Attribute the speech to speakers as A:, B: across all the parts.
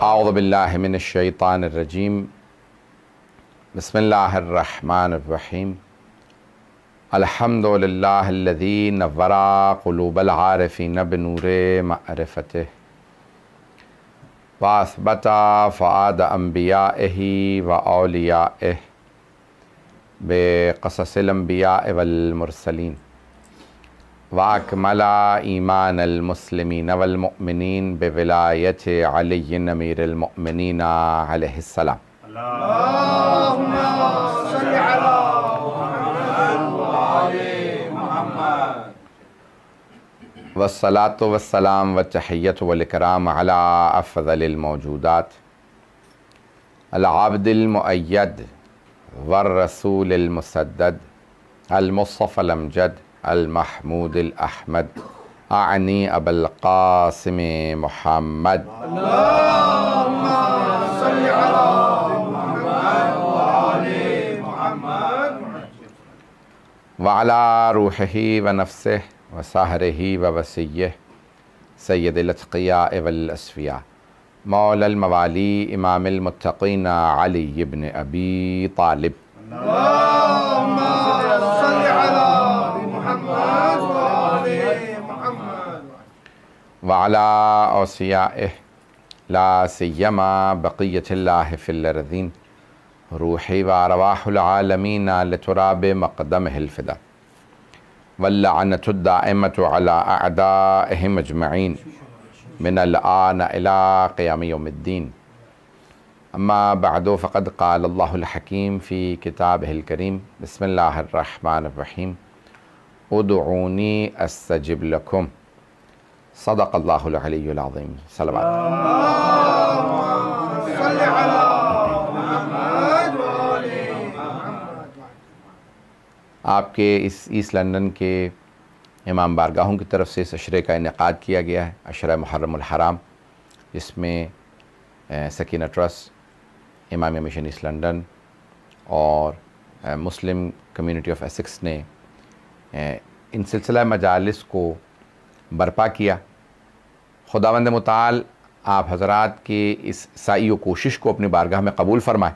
A: औज़ु बिल्लाहि मिनश शैतानिर रजीम। बिस्मिल्लाहिर रहमानिर रहीम। अल्हम्दुलिल्लाहिल्लज़ी नव्वरा क़ुलूबल आरिफ़ीन बिनूरे मअरिफ़तिह व असबता फ़ुआद अंबियाइही व औलियाइह बिक़ससिल अंबियाइ वल मुरसलीन व अकमला ईमानल मुस्लिमीन वल मुअमिनीन बिविलायति अलीय्यिन अमीरिल मुअमिनीन अलैहिस्सलाम। अल्लाहुम्मा सल्लि अला मुहम्मद व आले मुहम्मद। वस्सलातु वस्सलाम व तहिय्यतु वल इकराम अला अफ़ज़लिल मौजूदात अल आब्दिल मुअय्यद वर रसूलिल मुसद्दद अल मुस्तफ़ल अमजद अल महमूदिल अहमद आनी अबुल क़ासिम मुहम्मद। अल्लाहुम्मा सल्लि अला मुहम्मद व आले मुहम्मद व अला रूहिही व नफ्सिही व सहरिही व वसिय्यिही सय्यदिल अत्क़ियाए वल अस्फ़िया मौलल मवाली इमामिल मुत्तक़ीन अली इब्न अबी तालिब। अल्लाहुम्मा सल्लि अला मुहम्मद व आले मुहम्मद व अला औसियाइहि ला सिय्यमा बक़िय्यतिल्लाहि फ़िल अर्ज़ीन रूही व अरवाहुल आलमीन लितुराबि मक़दमिहिल फ़िदा वल्लअनतु दाइमतु अला अअदाइहिम अजमईन मिनल आन इला क़ियामि यौमिद्दीन। अम्मा बअदु फ़क़द क़ाल अल्लाहुल हकीम फ़ी किताबिहिल करीम बिस्मिल्लाहिर रहमानिर रहीम उदऊनी अस्तजिब लकुम सदक़ल्लाहुल अलीयुल अज़ीम। सल्लल्लाहु अलैहि वसल्लम। आपके इस ईस्ट लंदन के इमाम बारगाहों की तरफ से इस अशरे का इनेक़ाद किया गया है, अशरा मुहर्रमुल हराम, जिसमें सकीना ट्रस्ट, इमाम मिशन ईस्ट लंदन और मुस्लिम कम्युनिटी ऑफ एसेक्स ने इन सिलसिला मजालिस को बर्पा किया। खुदावंद मुताल आप हज़रात के इस साई व कोशिश को अपनी बारगाह में कबूल फरमाए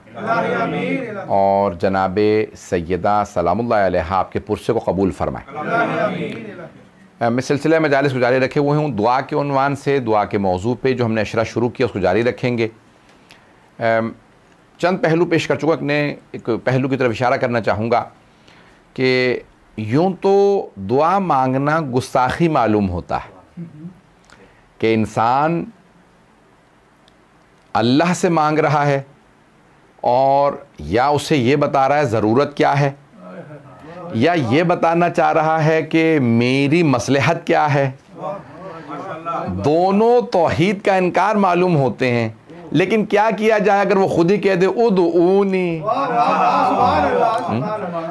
A: और जनाबे सैयदा सलामुल्लाह अलैहा आपके पुरसे को कबूल फरमाए। मैं सिलसिला मजालिस को जारी रखे हुए हूँ दुआ के उन्वान से, दुआ के मौजू पे जो हमने अशरा शुरू किया उसको जारी रखेंगे। चंद पहलू पेश कर चुका, अपने एक पहलू की तरफ इशारा करना चाहूँगा कि यूँ तो दुआ मांगना गुस्ताखी मालूम होता है कि इंसान अल्लाह से मांग रहा है और या उसे ये बता रहा है ज़रूरत क्या है, या ये बताना चाह रहा है कि मेरी मसलहत क्या है। दोनों तौहीद का इनकार मालूम होते हैं, लेकिन क्या किया जाए अगर वो खुद ही कह दे उदऊनी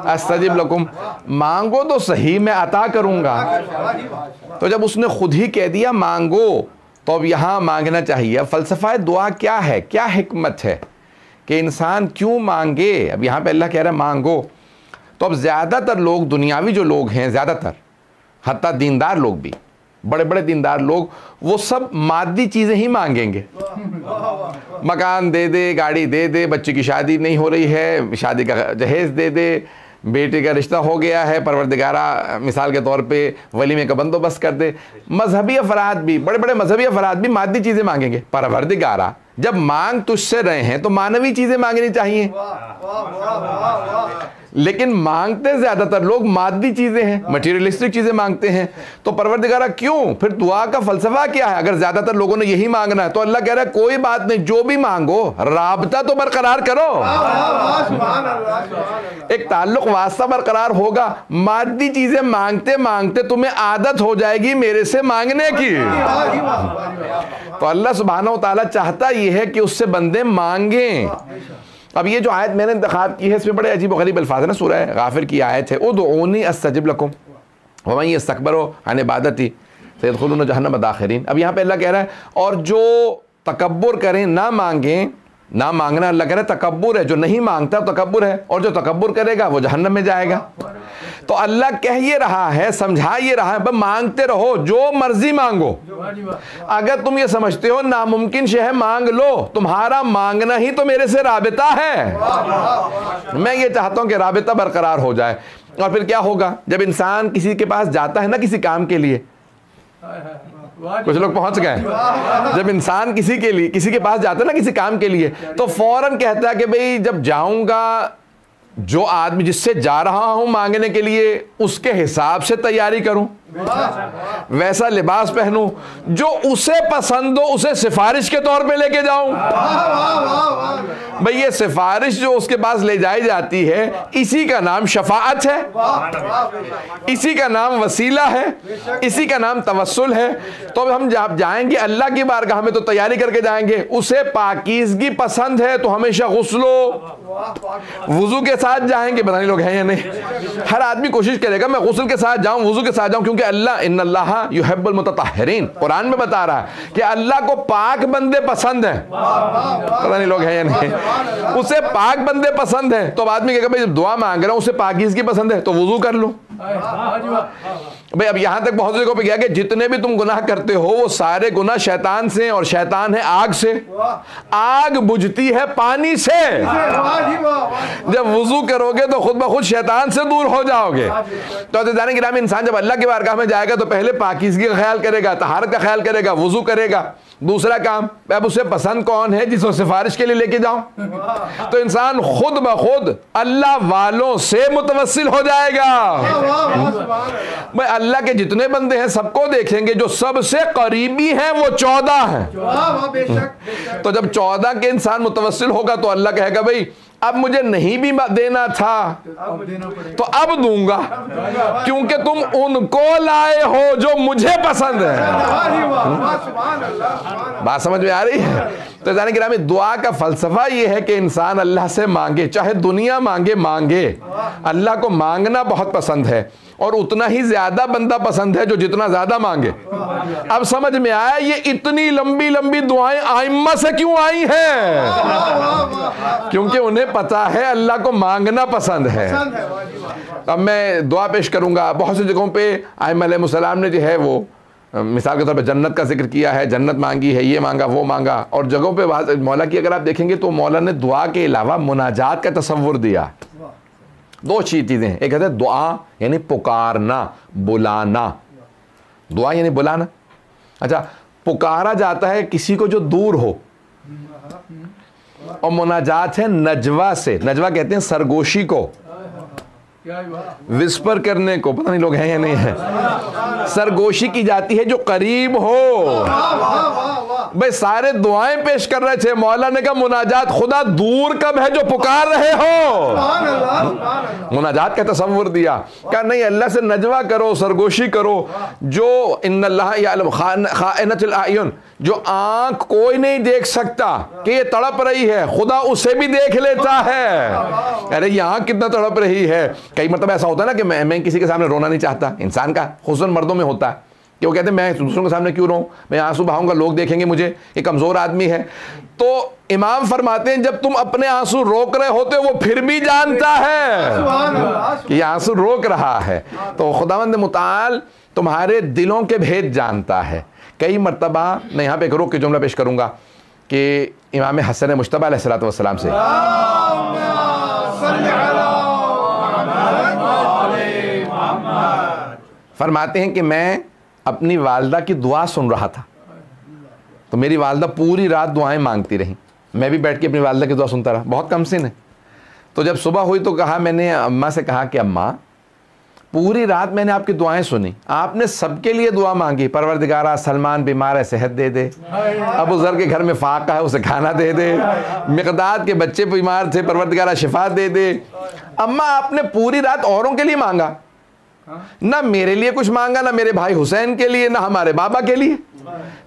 A: अस्तजिब लकुम, मांगो तो सही मैं अता करूँगा। तो जब उसने खुद ही कह दिया मांगो तो अब यहाँ मांगना चाहिए। फ़लसफ़ा दुआ क्या है, क्या हिकमत है कि इंसान क्यों मांगे। अब यहाँ पे अल्लाह कह रहा है मांगो, तो अब ज़्यादातर लोग, दुनियावी जो लोग हैं ज़्यादातर, हत्ता दीनदार लोग भी, बड़े बड़े दीनदार लोग, वो सब मादी चीज़ें ही मांगेंगे। मकान दे दे, गाड़ी दे दे, बच्चे की शादी नहीं हो रही है, शादी का जहेज़ दे दे, बेटे का रिश्ता हो गया है, परवरदिगारा मिसाल के तौर पे वलीमे का बंदोबस्त कर दे। मजहबी अफराद भी, बड़े बड़े मजहबी अफराद भी मादी चीज़ें मांगेंगे। परवरदिगारा जब मांग तुझसे रहे हैं तो मानवी चीज़ें मांगनी चाहिए, लेकिन मांगते ज़्यादातर लोग मादी चीज़ें हैं, मटीरियलिस्टिक चीज़ें मांगते हैं। तो परवरदिगारा क्यों, फिर दुआ का फ़लसफ़ा क्या है अगर ज़्यादातर लोगों ने यही मांगना है। तो अल्लाह कह रहा है कोई बात नहीं, जो भी मांगो राबता तो बरकरार करो, एक ताल्लुक़ वास्ता बरकरार होगा। मादी चीज़ें मांगते मांगते तुम्हें आदत हो जाएगी मेरे से मांगने की। तो अल्लाह सुब्हानहू व तआला चाहता यह है कि उससे बंदे मांगें। अब ये जो आयत मैंने इंतखाब की है इसमें बड़े अजीब व गरीब अल्फाज है ना। सूरह गाफिर की आयत है उदऊनी अस्तजिब लकुम व मन यस्तकबिरु अन इबादती सयदखुलून जहन्नम दाखिरीन। अब यहाँ पे अल्लाह कह रहा है और जो तकब्बुर करें, ना मांगें, ना मांगना अल्लाह कह रहे तकब्बुर है, जो नहीं मांगता तकब्बुर है, और जो तकब्बुर करेगा वो जहन्नम में जाएगा। तो अल्लाह कह ये रहा है, समझा ये रहा है, बस मांगते रहो, जो मर्जी मांगो। अगर तुम ये समझते हो नामुमकिन शे है, मांग लो, तुम्हारा मांगना ही तो मेरे से राबिता है। मैं ये चाहता हूं कि राबिता बरकरार हो जाए। और फिर क्या होगा, जब इंसान किसी के पास जाता है ना किसी काम के लिए, कुछ लोग पहुंच गए, जब इंसान किसी के पास जाता है ना किसी काम के लिए, तो फौरन कहता है कि भाई जब जाऊंगा, जो आदमी जिससे जा रहा हूं मांगने के लिए उसके हिसाब से तैयारी करूं, वैसा लिबास पहनूं, जो उसे पसंद हो उसे सिफारिश के तौर पे लेके जाऊं। भाई ये सिफारिश जो उसके पास ले जाई जाती है, इसी का नाम शफाअत है, इसी का नाम वसीला है, इसी का नाम तवस्सुल है। तो अब हम जब जाएंगे अल्लाह की बारगाह में तो तैयारी करके जाएंगे। उसे पाकीज़गी पसंद है तो हमेशा गुस्लो वुजू के साथ जाएंगे। पता नहीं लोग हैं या नहीं, हर आदमी कोशिश करेगा मैं गुस्ल के साथ जाऊं, वुजू के साथ जाऊं, क्योंकि अल्लाह इन्नल्लाह युहिब्बुल मुतत्तहिरीन कुरान में बता रहा है कि अल्लाह को पाक बंदे पसंद हैं। पता नहीं लोग हैं या नहीं, उसे पाक बंदे पसंद है। तो अब आदमी कहेगा भाई दुआ मांग रहा हूं, उसे पाकीज़गी पसंद है तो वुजू कर लो। भाई अब यहां तक बहुत जगहों पे गया कि जितने भी तुम गुनाह करते हो वो सारे गुनाह शैतान से, और शैतान है आग से। आग बुझती है पानी से, जब वुजू करोगे तो खुद ब खुद शैतान से दूर हो जाओगे। तो अज़ीज़ान गिरामी, इंसान जब अल्लाह की बारगाह में जाएगा तो पहले पाकीज़गी का ख्याल करेगा, तहारत का ख्याल करेगा, वुजू करेगा। दूसरा काम, अब उसे पसंद कौन है जिसको सिफारिश के लिए लेके जाऊं, तो इंसान खुद ब खुद अल्लाह वालों से मुतवस्सिल हो जाएगा। भाई अल्लाह के जितने बंदे हैं सबको देखेंगे, जो सबसे करीबी हैं वो 14 हैं। तो जब 14 के इंसान मुतवस्सिल होगा तो अल्लाह कहेगा भाई अब मुझे नहीं भी देना था तो अब दूंगा, क्योंकि तुम उनको लाए हो जो मुझे पसंद है। बात समझ में आ रही है? तो जाने गिरामी, दुआ का फलसफा ये है कि इंसान अल्लाह से मांगे, चाहे दुनिया मांगे। अल्लाह को मांगना बहुत पसंद है, और उतना ही ज्यादा बंदा पसंद है जो जितना ज्यादा मांगे। अब समझ में आया ये इतनी लंबी लंबी दुआएं आइम्मा से क्यों आई हैं? क्योंकि उन्हें पता है अल्लाह को मांगना पसंद है। अब मैं दुआ पेश करूंगा। बहुत सी जगहों पे आइम्मा अलैहिस्सलाम ने जो है वो मिसाल के तौर पे जन्नत का जिक्र किया है, जन्नत मांगी है, ये मांगा वो मांगा। और जगहों पे मौला की अगर आप देखेंगे तो मौला ने दुआ के अलावा मुनाजात का तसव्वुर दिया। दो चीजें हैं, एक कहते हैं दुआ यानी पुकारना, बुलाना। दुआ यानी बुलाना। अच्छा, पुकारा जाता है किसी को जो दूर हो, और मुनाजात है नजवा से। नजवा कहते हैं सरगोशी को, विस्पर करने को। पता नहीं लोग हैं या नहीं है, सरगोशी की जाती है जो करीब हो। भाई सारे दुआएं पेश कर रहे थे, मौला ने कहा मुनाजात खुदा दूर कब है जो पुकार रहे हो। मुनाजात का तसव्वुर दिया, कहा नहीं अल्लाह से नजवा करो, सरगोशी करो। जो इन्नल्लाह यअलम खाइनतुल आयुन, जो आंख कोई नहीं देख सकता कि ये तड़प रही है, खुदा उसे भी देख लेता है। अरे ये आंख कितना तड़प रही है। कई मतलब ऐसा होता है ना कि मैं किसी के सामने रोना नहीं चाहता। इंसान का हुस्न मर्दों में होता है कि वो कहते हैं मैं दूसरों के सामने क्यों रोऊं, मैं आंसू बहाऊंगा, लोग देखेंगे मुझे, ये कमजोर आदमी है। तो इमाम फरमाते हैं जब तुम अपने आंसू रोक रहे होते हो वो फिर भी जानता है कि आंसू रोक रहा है। तो खुदावंद मुताल तुम्हारे दिलों के भेद जानता है। कई मर्तबा मैं यहाँ पे एक रुक के जुमला पेश करूंगा कि इमाम हसन मुश्तबा अलैहिस्सलातु वस्सलाम से फरमाते हैं कि मैं अपनी वालदा की दुआ सुन रहा था, तो मेरी वालदा पूरी रात दुआएं मांगती रहीं, मैं भी बैठ के अपनी वालदा की दुआ सुनता रहा। बहुत कम सिन है। तो जब सुबह हुई तो कहा, मैंने अम्मा से कहा कि अम्मा पूरी रात मैंने आपकी दुआएं सुनी, आपने सबके लिए दुआ मांगी, परवरदिगारा सलमान बीमार है सेहत दे दे, अबू ज़र के घर में फाका है उसे खाना दे दे, मिक़दाद के बच्चे बीमार थे परवरदिगारा शिफा दे दे। अम्मा आपने पूरी रात औरों के लिए मांगा, ना मेरे लिए कुछ मांगा, ना मेरे भाई हुसैन के लिए, ना हमारे बाबा के लिए।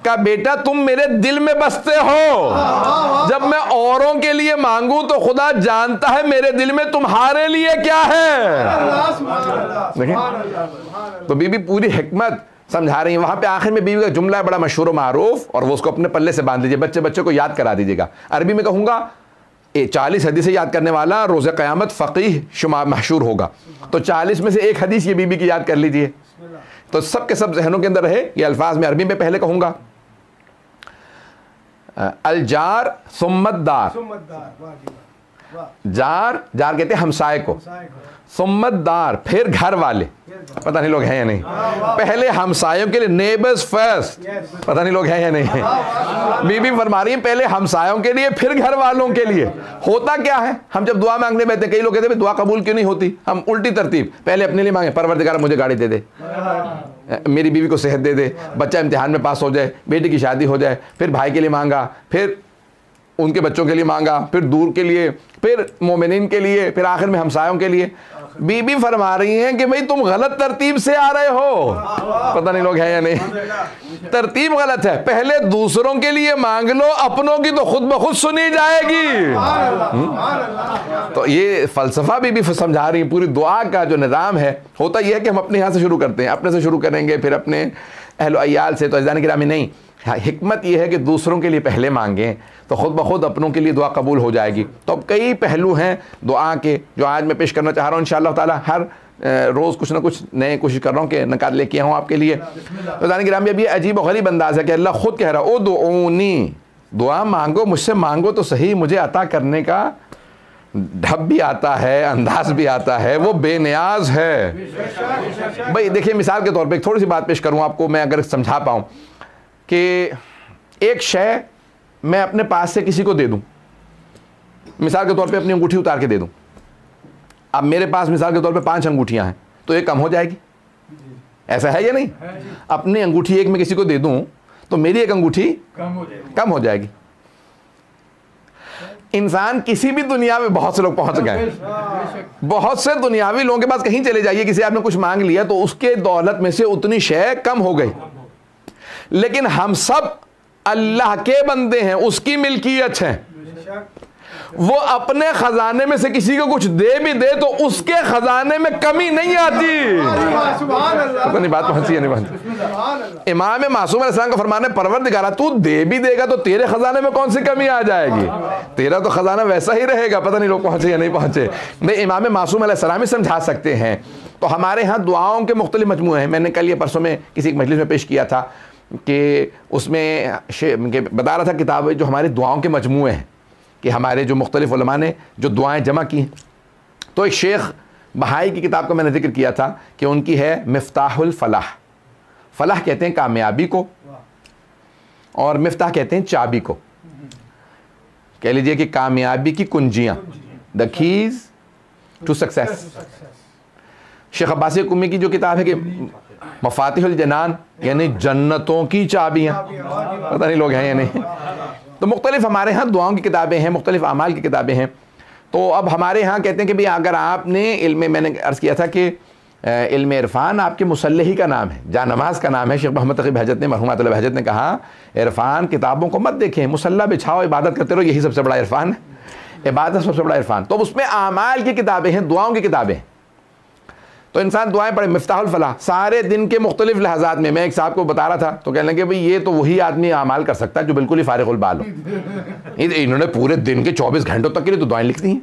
A: कहा बेटा तुम मेरे दिल में बसते हो, जब मैं औरों के लिए मांगू तो खुदा जानता है मेरे दिल में तुम्हारे लिए क्या है। देखिए तो बीबी पूरी हिकमत समझा रही हैं। वहाँ पे आखिर में बीवी का जुमला है बड़ा मशहूर मारूफ, और वो उसको अपने पल्ले से बांध लीजिए, बच्चे बच्चे को याद करा दीजिएगा। अरबी में कहूँगा 40 हदीसें याद करने वाला रोज़े क़यामत फ़क़ीह शुमार मशहूर होगा। तो 40 में से एक हदीस ये बीबी की याद कर लीजिए, तो सब के सब जहनों के अंदर रहे। ये अल्फाज में अरबी में पहले कहूँगा, अलजार सुम्मतदार, जार जार कहते हैं हमसाए को, सुम्मतदार फिर घर वाले, पता नहीं लोग हैं या नहीं, पहले हमसायों के लिए, नेबर्स फर्स्ट, पता नहीं लोग हैं या नहीं। बीबी फरमा रही है पहले हमसायों के लिए फिर घर वालों के लिए। होता क्या है, हम जब दुआ मांगने बैठते हैं, कई लोग कहते हैं दुआ कबूल क्यों नहीं होती, हम उल्टी तरतीब, पहले अपने लिए मांगे, परवरदिगार मुझे गाड़ी दे दे, मेरी बीवी को सेहत दे दे, बच्चा इम्तिहान में पास हो जाए, बेटी की शादी हो जाए, फिर भाई के लिए मांगा, फिर उनके बच्चों के लिए मांगा, फिर दूर के लिए, फिर मोमिनीन के लिए, फिर आखिर में हमसायों के लिए। बीबी फरमा रही हैं कि भाई तुम गलत तरतीब से आ रहे हो, पता नहीं लोग हैं या नहीं, तरतीब गलत है। पहले दूसरों के लिए मांग लो, अपनों की तो खुद ब खुद सुनी जाएगी। तो ये फलसफा बीबी समझा रही है। पूरी दुआ का जो निज़ाम है, होता यह है कि हम अपने यहाँ से शुरू करते हैं, अपने से शुरू करेंगे, फिर अपने अहलो अयाल से, तो अज़ान गिरामी नहीं। हिकमत यह है कि दूसरों के लिए पहले मांगें, तो ख़ुद ब खुद अपनों के लिए दुआ कबूल हो जाएगी। तो अब कई पहलू हैं दुआ के जो आज मैं पेश करना चाह रहा हूँ। इंशाअल्लाह ताला हर रोज़ कुछ ना कुछ नए कोशिश कर रहा हूँ कि नकात लेके आऊँ आपके लिए। तो जान गिरामी अभी अजीब और गरीब अंदाज़ है कि अल्लाह ख़ुद कह रहा है, ओ दुऊनी, दुआ मांगो, मुझसे मांगो तो सही, मुझे अता करने का ढब भी आता है, अंदाज भी आता है, वो बेनियाज है। भाई देखिए, मिसाल के तौर पे एक थोड़ी सी बात पेश करूँ आपको, मैं अगर समझा पाऊँ कि एक शय मैं अपने पास से किसी को दे दूं, मिसाल के तौर पे अपनी अंगूठी उतार के दे दूं। अब मेरे पास मिसाल के तौर पे 5 अंगूठियां हैं, तो एक कम हो जाएगी, ऐसा है या नहीं? अपनी अंगूठी एक में किसी को दे दूं तो मेरी एक अंगूठी कम हो जाएगी। इंसान किसी भी दुनिया में, बहुत से लोग पहुंच गए, बहुत से दुनियावी लोगों के पास कहीं चले जाइए, किसी आपने कुछ मांग लिया तो उसके दौलत में से उतनी शय कम हो गई। लेकिन हम सब अल्लाह के बंदे हैं, उसकी मिल्कियत है। वो अपने खजाने में से किसी को कुछ दे भी दे तो उसके खजाने में कमी नहीं आती। पता नहीं बात पहुंची है नहीं पहुंची। इमाम मासूम अलैहिस्सलाम का फरमान है, परवरदिगारा तू दे भी देगा तो तेरे खजाने में कौन सी कमी आ जाएगी, तेरा तो खजाना वैसा ही रहेगा। पता नहीं लोग पहुंचे या नहीं पहुंचे। नहीं, इमाम मासूम अलैहिस्सलाम ही समझा सकते हैं। तो हमारे यहाँ दुआओं के मुख्तलिफ मजमूए हैं। मैंने कल ये परसों में किसी एक मजलिस में पेश किया था कि उसमें बता रहा था किताब जो हमारी दुआओं के मजमूए हैं, कि हमारे जो मुख्तलिफ उलमा ने जो दुआएं जमा की। तो एक शेख बहाई की किताब का मैंने जिक्र किया था कि उनकी है मिफ्ताहुल फलाह। फलाह कहते हैं कामयाबी को, और मिफ्ताह कहते हैं चाबी को। कह लीजिए कि कामयाबी की कुंजियां, the keys to success. Sheikh Abbasi Kummi की जो किताब है कि मफातिहुल जनान, यानी जन्नतों की चाबियां, पता नहीं लोग हैं या नहीं। तो मुख्तलिफ हमारे यहाँ दुआओं की किताबें हैं, मुख्तलिफ अमाल की किताबें हैं। तो अब हमारे यहाँ कहते हैं कि भाई अगर आपने इल्म, मैंने अर्ज़ किया था कि इल्म इरफ़ान आपके मुसल्लही का नाम है, जा नमाज का नाम है। शेख मोहम्मद तक़ी बहजत ने, मरहूमत बहजत ने कहा, इरफ़ान किताबों को मत देखें, मुसल्ला बिछाओ, इबादत करते रहो, यही सबसे बड़ा इरफ़ान है, इबादत सबसे बड़ा इरफ़ान। तो उसमें अमाल की किताबें हैं, दुआओं की किताबें हैं। तो इंसान दुआएं पढ़े। मिफ्ताहुल फलाह सारे दिन के मुख्तलिफ लहज़ात में, मैं एक साहब को बता रहा था तो कहने लगे भाई ये तो वही आदमी अमाल कर सकता है जो बिल्कुल ही फारिगुल बाल हो। इन्होंने पूरे दिन के 24 घंटों तक के लिए तो दुआएं लिख दी हैं।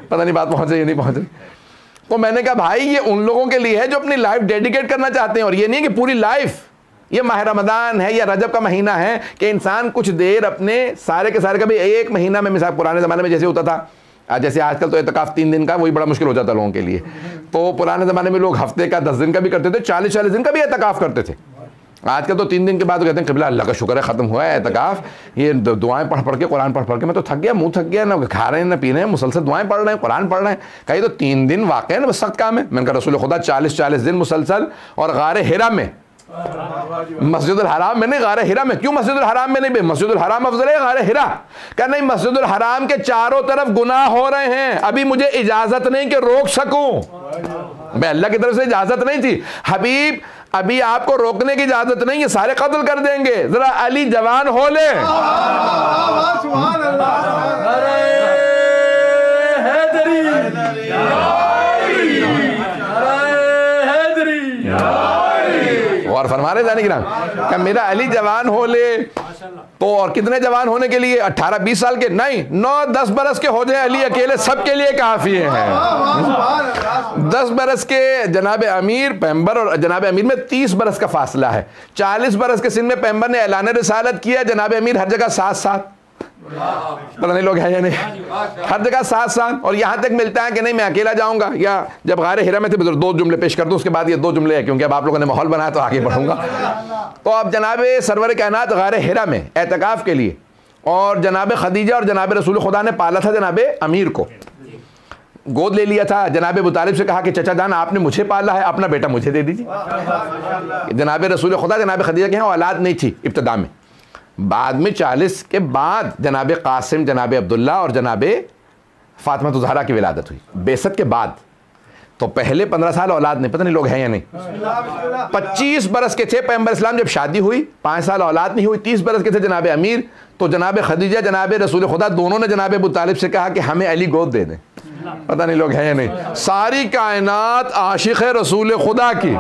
A: पता नहीं बात पहुंचे या नहीं पहुंचे। तो मैंने कहा भाई ये उन लोगों के लिए है जो अपनी लाइफ डेडिकेट करना चाहते हैं, और ये नहीं कि पूरी लाइफ। ये माह रमज़ान है या रजब का महीना है कि इंसान कुछ देर अपने सारे के सारे, कभी एक महीना में, मिसाल पुराने ज़माने में जैसे होता था, जैसे आजकल तो एतकाफ़ 3 दिन का, वही बड़ा मुश्किल हो जाता लोगों के लिए। तो पुराने ज़माने में लोग हफ्ते का 10 दिन का भी करते थे, 40-40 दिन का भी एतकाफ़ करते थे। आजकल तो 3 दिन के बाद तो कहते हैं क़िबला अल्लाह का शुक्र है ख़त्म हुआ है एतकाफ़, ये दुआएं पढ़ के, कुरान पढ़ के मैं तो थक गया, मुँह थक गया, ना खा रहे हैं ना पी रहे हैं, मुसलसल दुआएं पढ़ रहे हैं, कुरान पढ़ रहे हैं। कहीं तो 3 दिन वाक़ई ना सख्त काम है। मैंने कहा रसूल खुदा 40-40 दिन मुसलसल, और गारे हिरा में, मस्जिदुल हराम में नहीं, गारे हिरा में। क्यों मस्जिदुल हराम में नहीं? मस्जिदुल हराम अफजल है गारे हिरा? क्या नहीं, मस्जिदुल हराम के चारों तरफ गुनाह हो रहे हैं, अभी मुझे इजाजत नहीं कि रोक सकूं। मैं अल्लाह की तरफ से इजाजत नहीं थी, हबीब अभी आपको रोकने की इजाजत नहीं है, सारे कत्ल कर देंगे, जरा अली जवान हो ले। और फरमा रहे जाने की नाम क्या मेरा अली जवान हो ले तो, और कितने जवान होने के लिए 18-20 साल के नहीं, 9-10 बरस के हो जाए अली अकेले सबके लिए काफी है। 10 बरस के जनाब अमीर पैगंबर और जनाब अमीर में 30 बरस का फासला है। 40 बरस के सिन में पैगंबर ने ऐलान रिसालत किया, जनाब अमीर हर जगह साथ पता नहीं लोग हैं या नहीं, हर जगह साथ। और यहां तक मिलता है कि नहीं मैं अकेला जाऊंगा, या जब गारे हिरा में थे 2 जुमले पेश कर दूं, उसके बाद ये 2 जुमले हैं क्योंकि अब आप लोगों ने माहौल बनाया तो आगे बढ़ूंगा। तो अब जनाब सरवर कायनात गारे हिरा में एतकाफ के लिए, और जनाब खदीजा और जनाब रसूल खुदा ने पाला था जनाब अमीर को, गोद ले लिया था। जनाब अबू तालिब से कहा कि चचा जान आपने मुझे पाला है, अपना बेटा मुझे दे दीजिए। जनाब रसूल खुदा जनाब खदीजा के यहाँ औलाद नहीं थी इब्तिदा में, बाद में 40 के बाद जनाब कासिम, जनाब अब्दुल्ला और जनाब फातिमा ज़हरा की विलादत हुई बेसत के बाद। तो पहले 15 साल औलाद नहीं, पता नहीं लोग हैं या नहीं। 25 बरस के थे पैगंबर इस्लाम जब शादी हुई, 5 साल औलाद नहीं हुई। 30 बरस के थे जनाब अमीर, तो जनाब खदीजा जनाब रसूल खुदा दोनों ने जनाब अबू तालिब से कहा कि हमें अली गोद दे दें। पता नहीं लोग हैं या नहीं। सारी कायनात आशिक है रसूल खुदा की,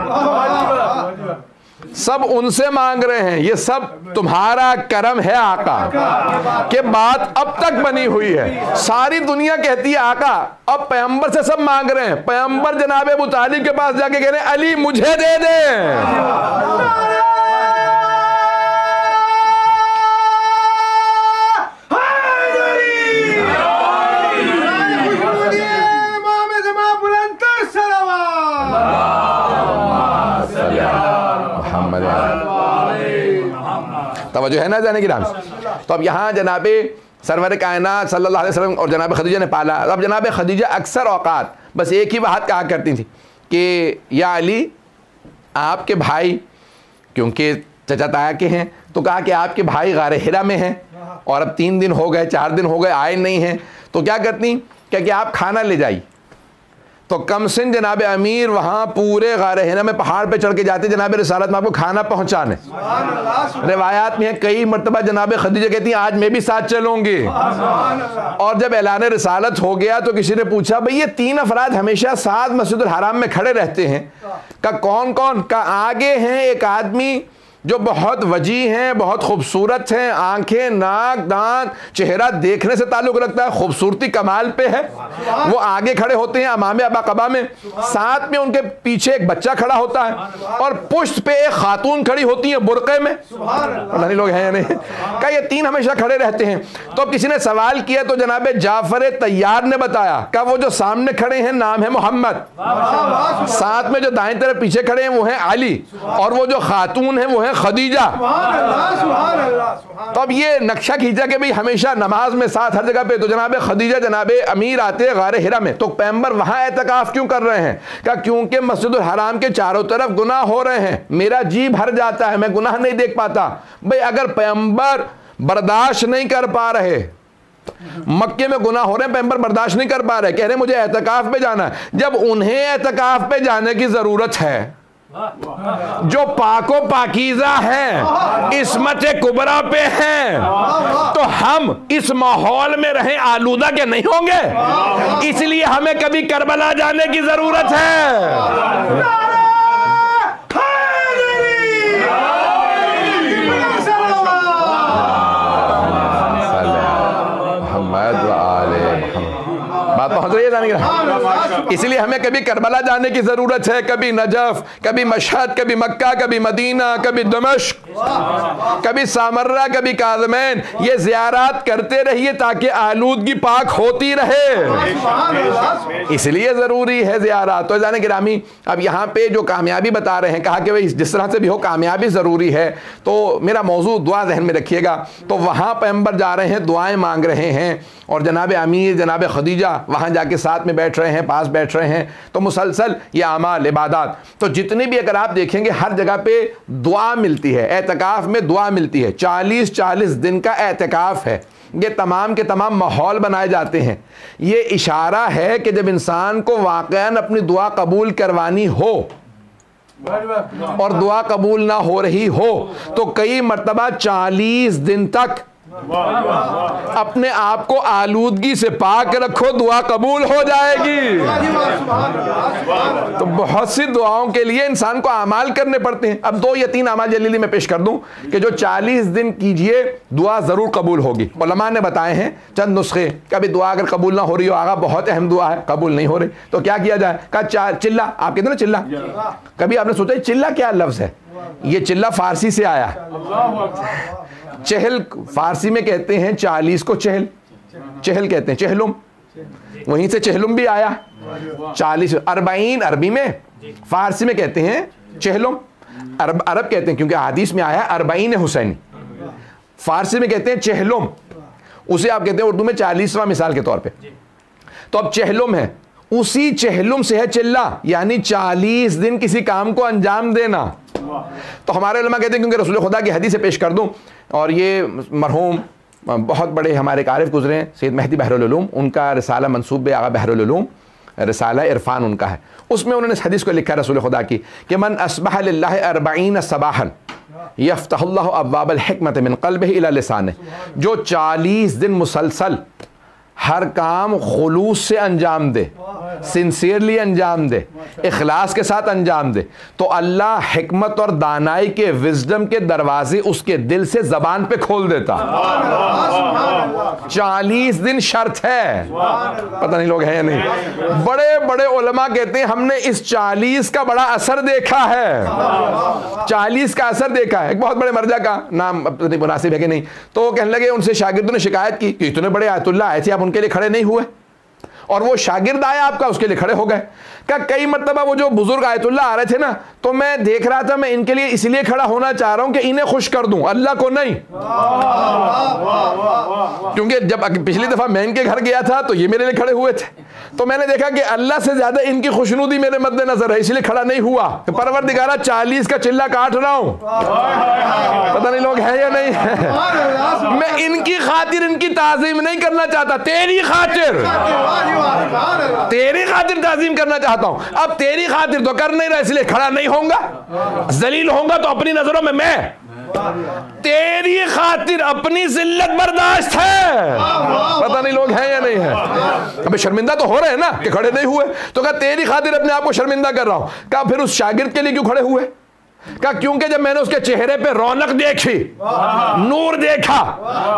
A: सब उनसे मांग रहे हैं। ये सब तुम्हारा करम है आका, के बात अब तक बनी हुई है। सारी दुनिया कहती है आका, अब पैगंबर से सब मांग रहे हैं। पैगंबर जनाब अबू तालिब के पास जाके कह रहे हैं अली मुझे दे दे। तवज्जो है ना जाने की नाम। तो अब यहाँ जनाबे सरवर कायनात सल्लल्लाहु अलैहि वसल्लम और जनाब खदीजा ने पाला। अब जनाब खदीजा अक्सर औकात बस एक ही बात कहा करती थी कि या अली आपके भाई, क्योंकि चचा ताया के हैं, तो कहा कि आपके भाई गारे हिरा में हैं और अब 3 दिन हो गए 4 दिन हो गए आए नहीं हैं, तो क्या करती क्या कि आप खाना ले जाइए। तो कमसिन जनाब अमीर वहाँ पूरे गारे हिरा में पहाड़ पे चढ़ के जाते जनाब रिसालत में आपको खाना पहुँचाने। रिवायात में है कई मरतबा जनाब खदीजा कहती हैं आज मैं भी साथ चलूँगी। और जब ऐलान रिसालत हो गया तो किसी ने पूछा भाई ये 3 अफराद हमेशा साथ मस्जिदुल हराम में खड़े रहते हैं, का कौन कौन? का आगे हैं एक आदमी जो बहुत वजी हैं, बहुत खूबसूरत हैं, आंखें नाक दांत चेहरा देखने से ताल्लुक़ रखता है, खूबसूरती कमाल पे है, वो आगे खड़े होते हैं अमामे अबा कबा में, साथ में उनके पीछे एक बच्चा खड़ा होता है और पुष्ट पे एक खातून खड़ी होती है बुरक़े में। पता नहीं लोग हैं या नहीं। क्या ये 3 हमेशा खड़े रहते हैं। तो अब किसी ने सवाल किया तो जनाब जाफर तैयार ने बताया का वो जो सामने खड़े हैं नाम है मोहम्मद, साथ में जो दाएं तरफ पीछे खड़े हैं वो है अली, और वो जो खातून है वो है खदीजा। तो अब ये नक्शा खींचा कि भाई हमेशा नमाज में साथ हर जगह पे। तो जनाब खदीजा जनाब अमीर आते हैं गारे हिरा में, तो पैगंबर वहां एतकाफ क्यों कर रहे हैं? क्या क्योंकि मस्जिदुल हराम के चारों तरफ गुनाह हो रहे हैं, मेरा जी भर जाता है, मैं गुनाह नहीं देख पाता। भाई अगर पैगंबर बर्दाश्त नहीं कर पा रहे, मक्के में गुनाह हो रहे हैं, पैगंबर बर्दाश्त नहीं कर पा रहे, कह रहे मुझे एतकाफ पे जाना है, जब उन्हें एतकाफ पे जाने की जरूरत है जो पाको पाकीज़ा है, इस्मत कुबरा पे हैं, तो हम इस माहौल में रहें आलूदा के नहीं होंगे। इसलिए हमें कभी करबला जाने की जरूरत है। बात पहुंच रही है जाने की। इसलिए हमें कभी करबला जाने की जरूरत है, कभी नजफ, कभी मशहद, कभी मक्का, कभी मदीना, कभी दमिश्क, कभी सामर्रा, कभी काज़मैन। ये ज़ियारत करते रहिए ताकि आलूदगी पाक होती रहे, इसलिए ज़रूरी है ज़ियारत। तो जाने गिरामी अब यहाँ पे जो कामयाबी बता रहे हैं, कहा कि भाई जिस तरह से भी हो कामयाबी ज़रूरी है। तो मेरा मौजू दुआ जहन में रखिएगा। तो वहाँ पैगंबर जा रहे हैं, दुआएं मांग रहे हैं, और जनाब अमीर जनाब खदीजा वहाँ जाके साथ में बैठ रहे हैं, पास बैठ रहे हैं। तो मुसलसल ये आमाल इबादत, तो जितने भी अगर आप देखेंगे हर जगह पे दुआ मिलती है, एतकाफ में दुआ मिलती है। 40-40 दिन का एतकाफ है, ये तमाम के तमाम माहौल बनाए जाते हैं। ये इशारा है कि जब इंसान को वाक़अन अपनी दुआ कबूल करवानी हो और दुआ कबूल ना हो रही हो, तो कई मरतबा 40 दिन तक अपने आप को आलूदगी से पाक रखो, दुआ कबूल हो जाएगी। तो बहुत सी दुआओं के लिए इंसान को अमाल करने पड़ते हैं। अब 2 या 3 अमाल जल्दी में पेश कर दूं कि जो 40 दिन कीजिए दुआ जरूर कबूल होगी। उलमा ने बताए हैं चंद नुस्खे। कभी दुआ अगर कबूल ना हो रही हो, आगा बहुत अहम दुआ है, कबूल नहीं हो रही, तो क्या किया जाए? कहा चिल्ला। आप कहते हैं ना चिल्ला, कभी आपने सोचा चिल्ला क्या लफ्ज है? ये चिल्ला फारसी से आया। चहल फारसी में कहते हैं 40 को चहल, चहल कहते हैं, चहलुम, वहीं से चहलुम भी आया। 40 40 अरबी में, फारसी में कहते हैं चहलुम, अरब कहते हैं क्योंकि हदीस में आया 40 हुसैनी, फारसी में कहते हैं चहलुम, उसे आप कहते हैं उर्दू में 40वां मिसाल के तौर पे। तो अब चहलुम है, उसी चहलुम से है चिल्ला, यानी 40 दिन किसी काम को अंजाम देना। तो हमारे उलमा कहते हैं, क्योंकि रसूल खुदा की हदीस से पेश कर दूं, और ये मरहूम बहुत बड़े हमारे कारिफ गुजरे हैं सैयद मेहदी बहरुल उलूम, उनका रिसाला मंसूब आगा बहरुल उलूम, रिसाला इरफान उनका है, उसमें उन्होंने इस हदीस को लिखा रसूल खुदा की कि मन अस्बह लिल्लाहि 40 सबाहन यफ्तहुल्लाहु अब्वाबल हिकमत मिन क़ल्बिही इला लिसानिही, जो 40 दिन मुसलसल हर काम खुलूस से अंजाम दे, सिंसियरली अंजाम दे, इखलास के साथ अंजाम दे, तो अल्लाह हिकमत और दानाई के, विजडम के दरवाजे उसके दिल से जबान पे खोल देता। 40 दिन शर्त है, पता नहीं लोग हैं या नहीं। बड़े बड़े उलमा कहते हैं हमने इस 40 का बड़ा असर देखा है, 40 का असर देखा है। एक बहुत बड़े मर्जा का नाम मुनासिब है कि नहीं, तो वो कहने लगे, उनसे शागिर्दों ने शिकायत की कि इतने बड़े आयतुल्लाह आए थे, आप उनके लिए खड़े नहीं हुए, और वो शागिर्द आया आपका उसके लिए खड़े हो गए। क्या कई मरतबा वो जो बुजुर्ग आयतुल्लाह आ रहे थे ना, तो मैं देख रहा था मैं इनके लिए इसलिए खड़ा होना चाह रहा हूं कि इन्हें खुश कर दूं, अल्लाह को नहीं। क्योंकि जब पिछली दफा मैं इनके घर गया था तो ये मेरे लिए खड़े हुए थे, तो मैंने देखा कि अल्लाह से ज्यादा इनकी खुशनुदी मेरे मद्देनजर है, इसलिए खड़ा नहीं हुआ। परवरदिगारा 40 का चिल्ला काट रहा हूं, पता नहीं लोग है या नहीं है। मैं इनकी खातिर इनकी ताजीम नहीं करना चाहता, तेरी खातिर, तेरी खातिर ताजीम करना चाहता हूं। अब तेरी खातिर तो कर नहीं रहा, इसलिए खड़ा नहीं होऊंगा, जलील होऊंगा तो अपनी नजरों में मैं, तेरी खातिर अपनी जिल्लत बर्दाश्त है। पता नहीं लोग हैं या नहीं है। अबे शर्मिंदा तो हो रहे हैं ना कि खड़े नहीं हुए, तो कहा तेरी खातिर अपने आप को शर्मिंदा कर रहा हूं। कहा फिर उस शागिर्द के लिए क्यों खड़े हुए? कहा क्योंकि जब मैंने उसके चेहरे पे रौनक देखी, नूर देखा,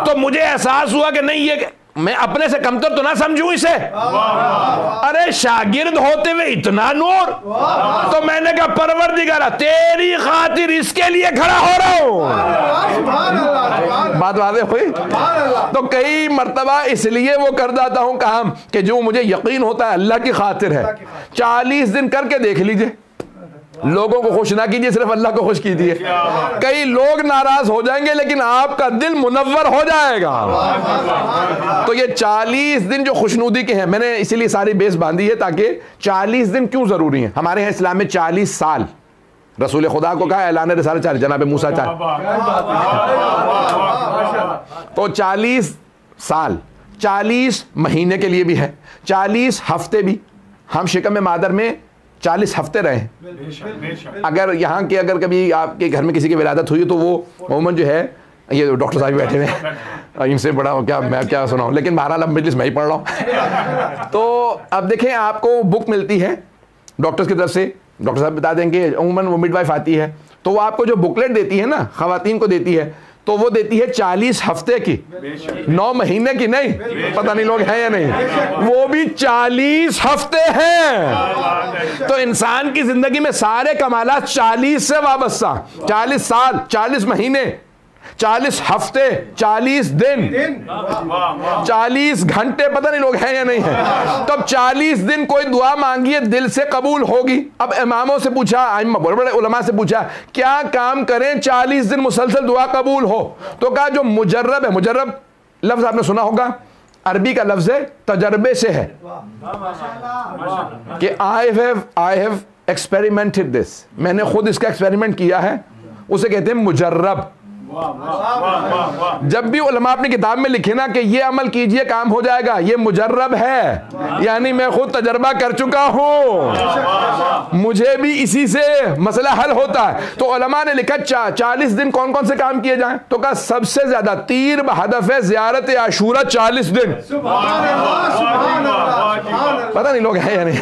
A: तो मुझे एहसास हुआ कि नहीं, ये मैं अपने से कमतर तो ना समझूं इसे। अरे शागिर्द होते हुए इतना नूर, तो मैंने कहा परवरदिगारा तेरी खातिर इसके लिए खड़ा हो रहा हूं। बात वाज़ेह हुई? तो कई मर्तबा इसलिए वो कर जाता हूं काम कि जो मुझे यकीन होता है अल्लाह की खातिर है। 40 दिन करके देख लीजिए, लोगों को खुश ना कीजिए, सिर्फ अल्लाह को खुश कीजिए। कई लोग नाराज हो जाएंगे लेकिन आपका दिल मुनव्वर हो जाएगा। तो ये 40 दिन जो खुशनुदी के हैं, मैंने इसीलिए सारी बेस बांधी है ताकि 40 दिन क्यों जरूरी हैं। हमारे यहाँ इस्लाम में 40 साल रसूल खुदा को कहा ऐलान रिसालत 40, जनाब मूसा 4, तो 40 साल 40 महीने के लिए भी है, 40 हफ्ते भी। हम शिकम मादर में 40 हफ्ते रहे हैं। अगर यहाँ के अगर कभी आपके घर में किसी की विलादत हुई तो वो मोमन जो है, ये डॉक्टर साहब बैठे हुए हैं, इनसे बड़ा क्या मैं क्या सुनाऊँ, लेकिन बहरहाल अब मजलिस मैं ही पढ़ रहा हूँ। तो अब देखें, आपको बुक मिलती है डॉक्टर्स की तरफ से, डॉक्टर साहब बता देंगे, उमूमन वो मिडवाइफ आती है तो वो आपको जो बुकलेट देती है ना, खवातीन को देती है, तो वो देती है 40 हफ्ते की, 9 महीने की नहीं। पता नहीं लोग हैं या नहीं, वो भी 40 हफ्ते हैं। तो इंसान की जिंदगी में सारे कमालात 40 से वाबस्ता, 40 साल, 40 महीने, 40 हफ्ते, 40 दिन, 40 घंटे, पता नहीं लोग हैं या नहीं है। तो अब 40 दिन कोई दुआ मांगिए दिल से कबूल होगी। अब इमामों से पूछा, बड़े बड़े उलमा से पूछा क्या काम करें 40 दिन मुसलसल दुआ कबूल हो, तो कहा जो मुजर्रब है, मुजर्रब लफ्ज आपने सुना होगा, अरबी का लफ्ज है, तजर्बे से है कि आई हैव एक्सपेरिमेंटेड दिस, मैंने खुद इसका एक्सपेरिमेंट किया है, उसे कहते हैं मुजर्रब। जब भी उलमा अपनी किताब में लिखे ना कि ये अमल कीजिए काम हो जाएगा, ये मुजर्रब है, यानी मैं खुद तजर्बा कर चुका हूं, मुझे भी इसी से मसला हल होता है। तो उलमा ने लिखा 40 दिन कौन कौन से काम किए जाएं, तो कहा सबसे ज्यादा तीर बहदफ ज़ियारत आशूरा 40 दिन। पता नहीं लोग हैं या नहीं।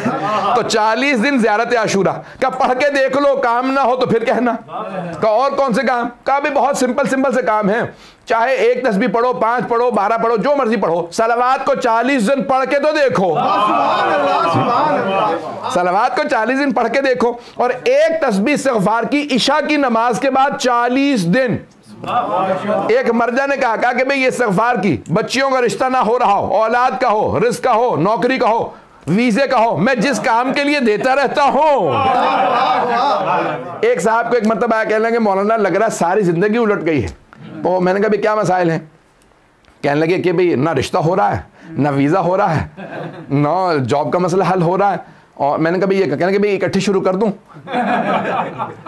A: तो 40 दिन ज़ियारत आशूरा का पढ़ के देख लो, काम ना हो तो फिर कहना। का और कौन से काम का भी बहुत सिंपल से काम है, चाहे एक तस्बीह पढ़ो, 5 पढ़ो, 12 पढ़ो, जो मर्जी पढ़ो, सलावात को 40 दिन पढ़ के तो देखो। सलावात को 40 दिन पढ़ के देखो। और एक तस्बीह इस्तिग़फ़ार की इशा की नमाज के बाद 40 दिन। एक मर्जा ने कहा कि भाई ये इस्तिग़फ़ार की, बच्चियों का रिश्ता ना हो रहा हो, औलाद का हो, रिज़्क़ का हो, नौकरी का हो, वीजे का हो, मैं जिस काम के लिए देता रहता हूं। एक साहब को एक मतलब आया, कहने लगे मौलाना लग रहा सारी जिंदगी उलट गई है। तो मैंने कहा भाई क्या मसाइल हैं? कहने लगे कि भाई ना रिश्ता हो रहा है, ना वीज़ा हो रहा है, ना जॉब का मसला हल हो रहा है। और मैंने कहा भाई ये, कहने लगे भाई इकट्ठी शुरू कर दूं।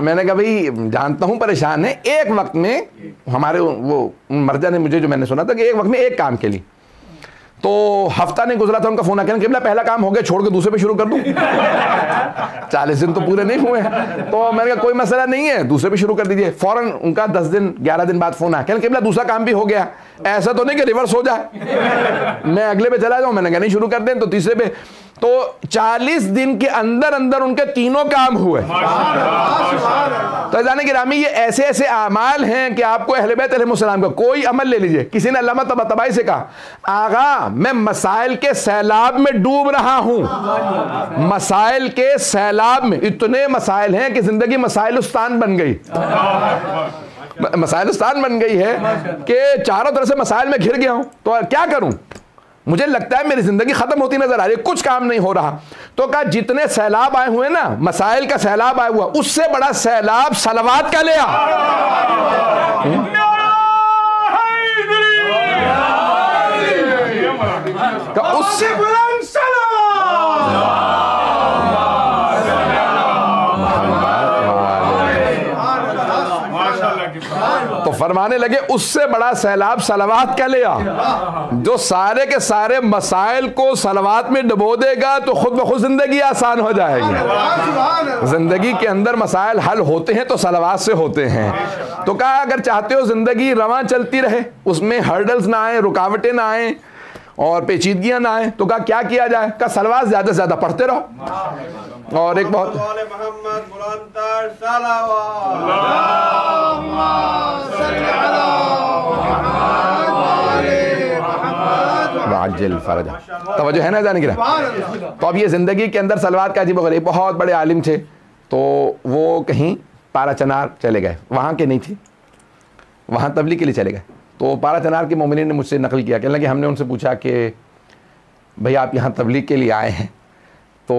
A: मैंने कहा भाई जानता हूं परेशान है, एक वक्त में हमारे वो मर्जा ने मुझे, जो मैंने सुना था कि एक वक्त में एक काम के लिए, तो हफ्ता नहीं गुजरा था उनका फोन आया, कहने पहला काम हो गया, छोड़ के दूसरे पे शुरू कर दूं। 40 दिन तो पूरे नहीं हुए। तो मैंने कहा कोई मसला नहीं है, दूसरे पे शुरू कर दीजिए। फौरन उनका 10 दिन 11 दिन बाद फोन आया, कहने दूसरा काम भी हो गया, ऐसा तो नहीं कि रिवर्स हो जाए, मैं अगले पे चला जाऊं। मैंने कहा नहीं शुरू कर दें, तो तीसरे पे। तो 40 दिन के अंदर अंदर उनके तीनों काम हुए। तो जाने गिरामी, ये ऐसे ऐसे आमाल हैं कि आपको अहले बैत अलैहिस्सलाम का कोई अमल ले लीजिए। किसी ने अल्लामा तबातबाई से कहा, आगा मैं मसाइल के सैलाब में डूब रहा हूं, मसाइल के सैलाब में। इतने मसाइल हैं कि जिंदगी मसाइलुस्तान बन गई, मसाइलुस्तान बन गई है कि चारों तरफ से मसाइल में घिर गया हूं। तो क्या करूं? मुझे लगता है मेरी जिंदगी खत्म होती नजर आ रही है, कुछ काम नहीं हो रहा। तो कहा जितने सैलाब आए हुए ना, मसाइल का सैलाब आया हुआ, उससे बड़ा सैलाब सलावात का ले आ। उससे तो फरमाने लगे उससे बड़ा सैलाब सलावात का ले आ, जो सारे के सारे मसाइल को सलावात में डुबो देगा तो खुद ब खुद जिंदगी आसान हो जाएगी। जिंदगी के अंदर मसाइल हल होते हैं तो सलावात से होते हैं। तो कहा अगर चाहते हो जिंदगी रवां चलती रहे, उसमें हर्डल्स ना आए, रुकावटें ना आए और पेचीदगियां ना आए, तो कहा क्या किया जाए? कहा सलवात ज्यादा से ज्यादा पढ़ते रहो। और एक बहुत तवज्जो है ना जाने की। तो अब ये जिंदगी के अंदर सलवात का अजीब वगैरह, बहुत बड़े आलिम थे, तो वो कहीं पारा चनार चले गए, वहाँ के नहीं थे, वहाँ तबलीग के लिए चले गए। तो पारा चनार के मोमिनीन ने मुझसे नकल किया, कहने लगे हमने उनसे पूछा कि भाई आप यहाँ तबलीग के लिए आए हैं, तो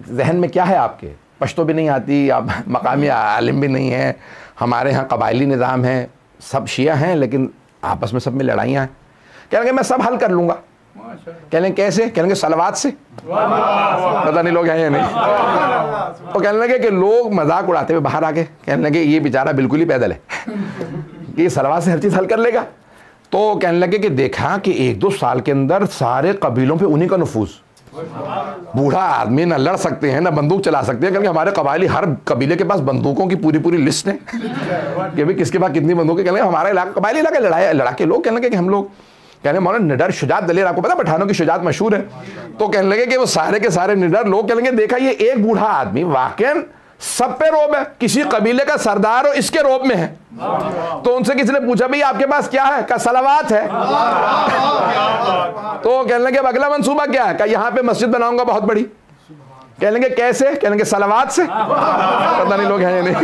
A: जहन में क्या है आपके? पश्तो भी नहीं आती, आप मकामी आलिम भी नहीं हैं, हमारे यहाँ कबायली निज़ाम है, सब शिया हैं लेकिन आपस में सब में लड़ाइयाँ हैं। कहने लगे मैं सब हल कर लूँगा। कहने लगे कैसे? कहने लगे सलवात से। पता नहीं लोग हैं या नहीं। तो कहने लगे कि लोग मजाक उड़ाते हुए बाहर आ गए, कहने लगे ये बेचारा बिल्कुल ही पैदल है, ये सलवात से हर चीज़ हल कर लेगा। तो कहने लगे कि देखा कि 1-2 साल के अंदर सारे कबीलों पे उन्हीं का नफूज, बूढ़ा आदमी ना लड़ सकते हैं ना बंदूक चला सकते हैं, क्योंकि हमारे कबायली हर कबीले के पास बंदूकों की पूरी लिस्ट है कि भाई किसके पास कितनी बंदूकें। कहने लगे हमारा इलाका कबायली इलाका लड़ा के लोग, कहने लगे कि हम लोग, कहने मौलाना निडर शुजात दलेर, आपको पता पठानों की शुजात मशहूर है। तो कहने लगे कि वो सारे के सारे निडर लोग, कहने लगे देखा ये एक बूढ़ा आदमी वाकई सब पे रोब है, किसी कबीले का सरदार हो इसके रोब में है। तो उनसे किसी ने पूछा भाई आपके पास क्या है? का सलावात है। तो कहने लगे अगला मंसूबा क्या है? का यहाँ पे मस्जिद बनाऊंगा बहुत बड़ी। कहने लगे कैसे? कहने लगे सलावात से। पता नहीं लोग हैं या नहीं।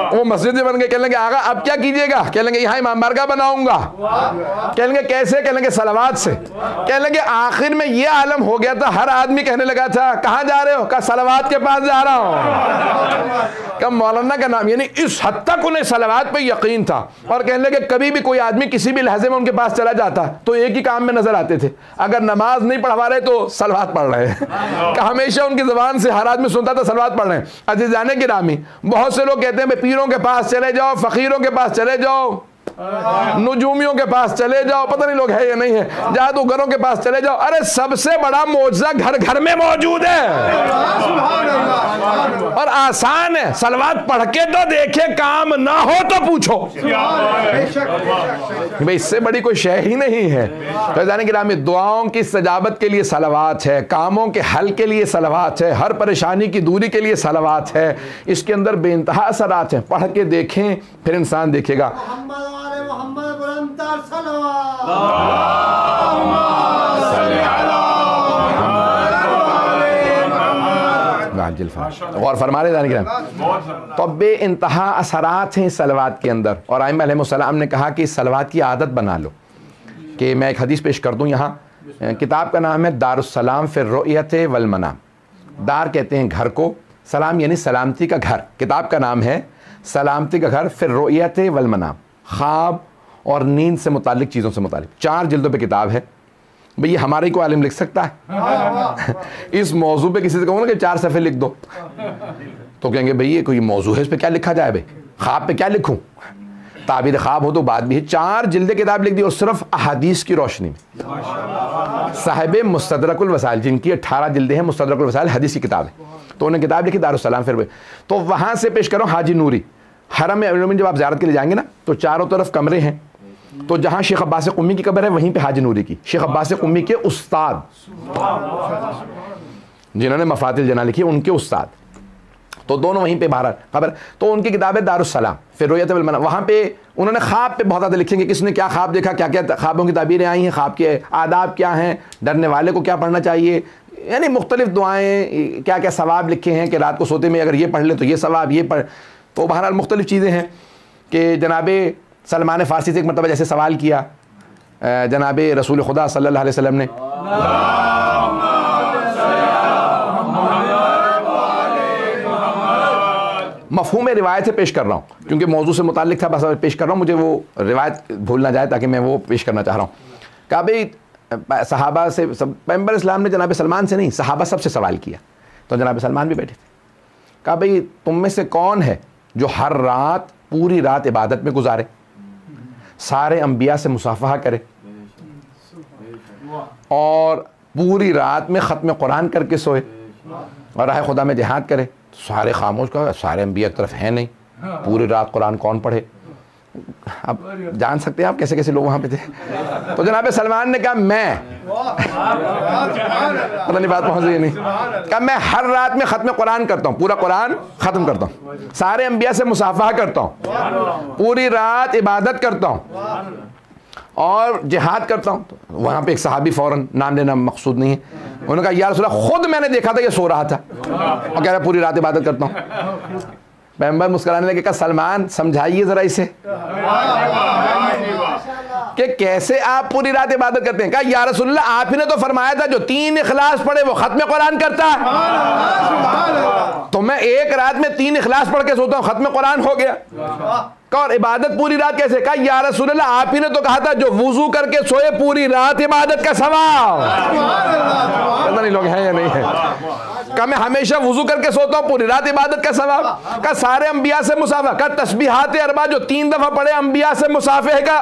A: वो मस्जिद बन गए। कहने लगे आगा अब क्या कीजिएगा? कहने लगे यहाँ इमाम बारगाह बनाऊंगा। कहने लगे कैसे? कहने लगे सलावात से। कहने लगे आखिर में ये आलम हो गया था, हर आदमी कहने लगा था कहाँ जा रहे हो? कहा सलावात के पास जा रहा हूँ। कब मौलाना का नाम, यानी इस हद तक उन्हें सलावात पे यकीन था। और कहने लगे कभी भी कोई आदमी किसी भी लहजे में उनके पास चला जाता तो एक ही काम में नजर आते थे, अगर नमाज नहीं पढ़वा रहे तो सलावात पढ़ रहे हैं। हमेशा की ज़बान से हर आदमी सुनता था सलवात पढ़ रहे हैं। अज़ीज़ाने गिरामी, बहुत से लोग कहते हैं भाई पीरों के पास चले जाओ, फ़कीरों के पास चले जाओ, नुजूमियों के पास चले जाओ, पता नहीं लोग है या नहीं है, जादूगरों के पास चले जाओ। अरे सबसे बड़ा मौजज़ा घर घर में मौजूद है और आसान है। सलवात पढ़ के तो देखे, काम ना हो तो पूछो भाई, इससे बड़ी कोई शय ही नहीं है। तो जाने की रामी, दुआओं की सजाबत के लिए सलवात है, कामों के हल के लिए सलवात है, हर परेशानी की दूरी के लिए सलवात है। इसके अंदर बेइंतहा असरात हैं, पढ़ के देखें फिर इंसान देखेगा। और फरमा रहे जाने तो बे इंतहा असरात हैं सलवात के अंदर। और आइम्मा अलैहिस्सलाम ने कहा कि सलवात की आदत बना लो। कि मैं एक हदीस पेश कर दूं यहाँ, किताब का नाम है दारुस्सलाम फिर रुयत वल मनाम। दार कहते हैं घर को, सलाम यानी सलामती का घर। किताब का नाम है सलामती का घर फिर रुयत वल मनाम, ख्वाब और नींद से मुतालिक चीज़ों से मुतालिक। 4 जिल्दों पे किताब है। भाई ये हमारे ही को आलिम लिख सकता है इस मौजू पे किसी से कहूँ ना कि 4 सफ़े लिख दो तो कहेंगे भाई ये कोई मौजू है, इस पे क्या लिखा जाए, भाई ख्वाब पे क्या लिखूँ, ताबीर ख्वाब हो तो बात भी है। 4 जिल्दे किताब लिख दी और सिर्फ अहादीस की रोशनी में। साहिब मुस्तदरकुल वसाइल, जिनकी 18 जिल्दे हैं, मुस्तदरकुल वसाइल हदीस की किताब है, तो उन्होंने किताब लिखी दारुस्सलाम फिर। तो वहाँ से पेश करो हाजी नूरी। हरम में जब आप ज़ियारत के लिए जाएंगे ना तो चारों तरफ कमरे हैं, तो जहाँ शेख अब्बास कुम्मी की कब्र है वहीं पे हाजी नूरी की, शेख अब्बास कुम्मी के उस्ताद जिन्होंने मफातिल जना लिखी, उनके उस्ताद, तो दोनों वहीं पे बाहर कब्र। तो उनकी किताब है दारुस्सलाम फिर रुयत वल मनाम। वहाँ पे उन्होंने ख्वाब पे बहुत ज़्यादा लिखेंगे, किसने क्या ख्वाब देखा, क्या क्या ख्वाबों की ताबीरें आई हैं, ख्वाब के आदाब क्या हैं, डरने वाले को क्या पढ़ना चाहिए, यानी मुख्तलिफ दुआएँ, क्या क्या सवाब लिखे हैं कि रात को सोते में अगर ये पढ़ ले तो ये सवाब, ये पढ़। तो बहरहाल मुख्तलिफ चीज़ें हैं कि जनाबे सलमान फ़ारसी से एक मरतबा जैसे सवाल किया जनाबे रसूल खुदा सल्लल्लाहु अलैहि वसल्लम ने, मफ़हूम रिवायत से पेश कर रहा हूँ क्योंकि मौजू से मुताल्लिक था, बस पेश कर रहा हूँ, मुझे वो रिवायत भूल ना जाए ताकि मैं वो पेश करना चाह रहा हूँ। कहा भाई सहाबा से, पैगंबर इस्लाम ने जनाब सलमान से नहीं, सहाबा सबसे सवाल किया, तो जनाब सलमान भी बैठे थे। कहा भाई तुम में से कौन है जो हर रात पूरी रात इबादत में गुजारे, सारे अंबिया से मुसाफहा करे और पूरी रात में ख़त्म कुरान करके सोए और राह खुदा में जिहाद करे। सारे खामोश, का सारे अंबिया की तरफ है नहीं, पूरी रात कुरान कौन पढ़े। अब जान सकते हैं आप कैसे कैसे लोग वहाँ पे थे। तो जनाब सलमान ने कहा मैं, पता नहीं बात पहुँच रही नहीं, कहा मैं हर रात में ख़त्म कुरान करता हूँ, पूरा कुरान ख़त्म करता हूँ, सारे अंबिया से मुसाफहा करता हूँ, पूरी रात इबादत करता हूँ और जिहाद करता हूँ। तो वहाँ पे एक सहाबी फ़ौरन, नाम लेना मकसूद नहीं है, उन्होंने कहा या रसूलल्लाह खुद मैंने देखा था ये सो रहा था और कह रहा पूरी रात इबादत करता हूँ। पैगंबर मुस्कुराने लगे, कहा सलमान समझाइए ज़रा इसे कि कैसे आप पूरी रात इबादत करते हैं। कहा या रसूलल्लाह आप ही ने तो फरमाया था जो 3 इखलास पढ़े वो ख़त्म कुरान करता है, तो मैं एक रात में 3 इखलास पढ़ के सोता हूँ, ख़त्म कुरान हो गया। और इबादत पूरी रात कैसे। कहा या रसूलल्लाह आप ही ने तो कहा था जो वुजू करके सोए पूरी रात इबादत का सवाब। पता नहीं लोग हैं या नहीं है। कहा मैं हमेशा वुजू करके सोता हूँ, पूरी रात इबादत का सवाब। कहा सारे अंबिया से मुसाफा, कहा तस्बीहात अरबा जो 3 दफा पढ़े अंबिया से मुसाफे का,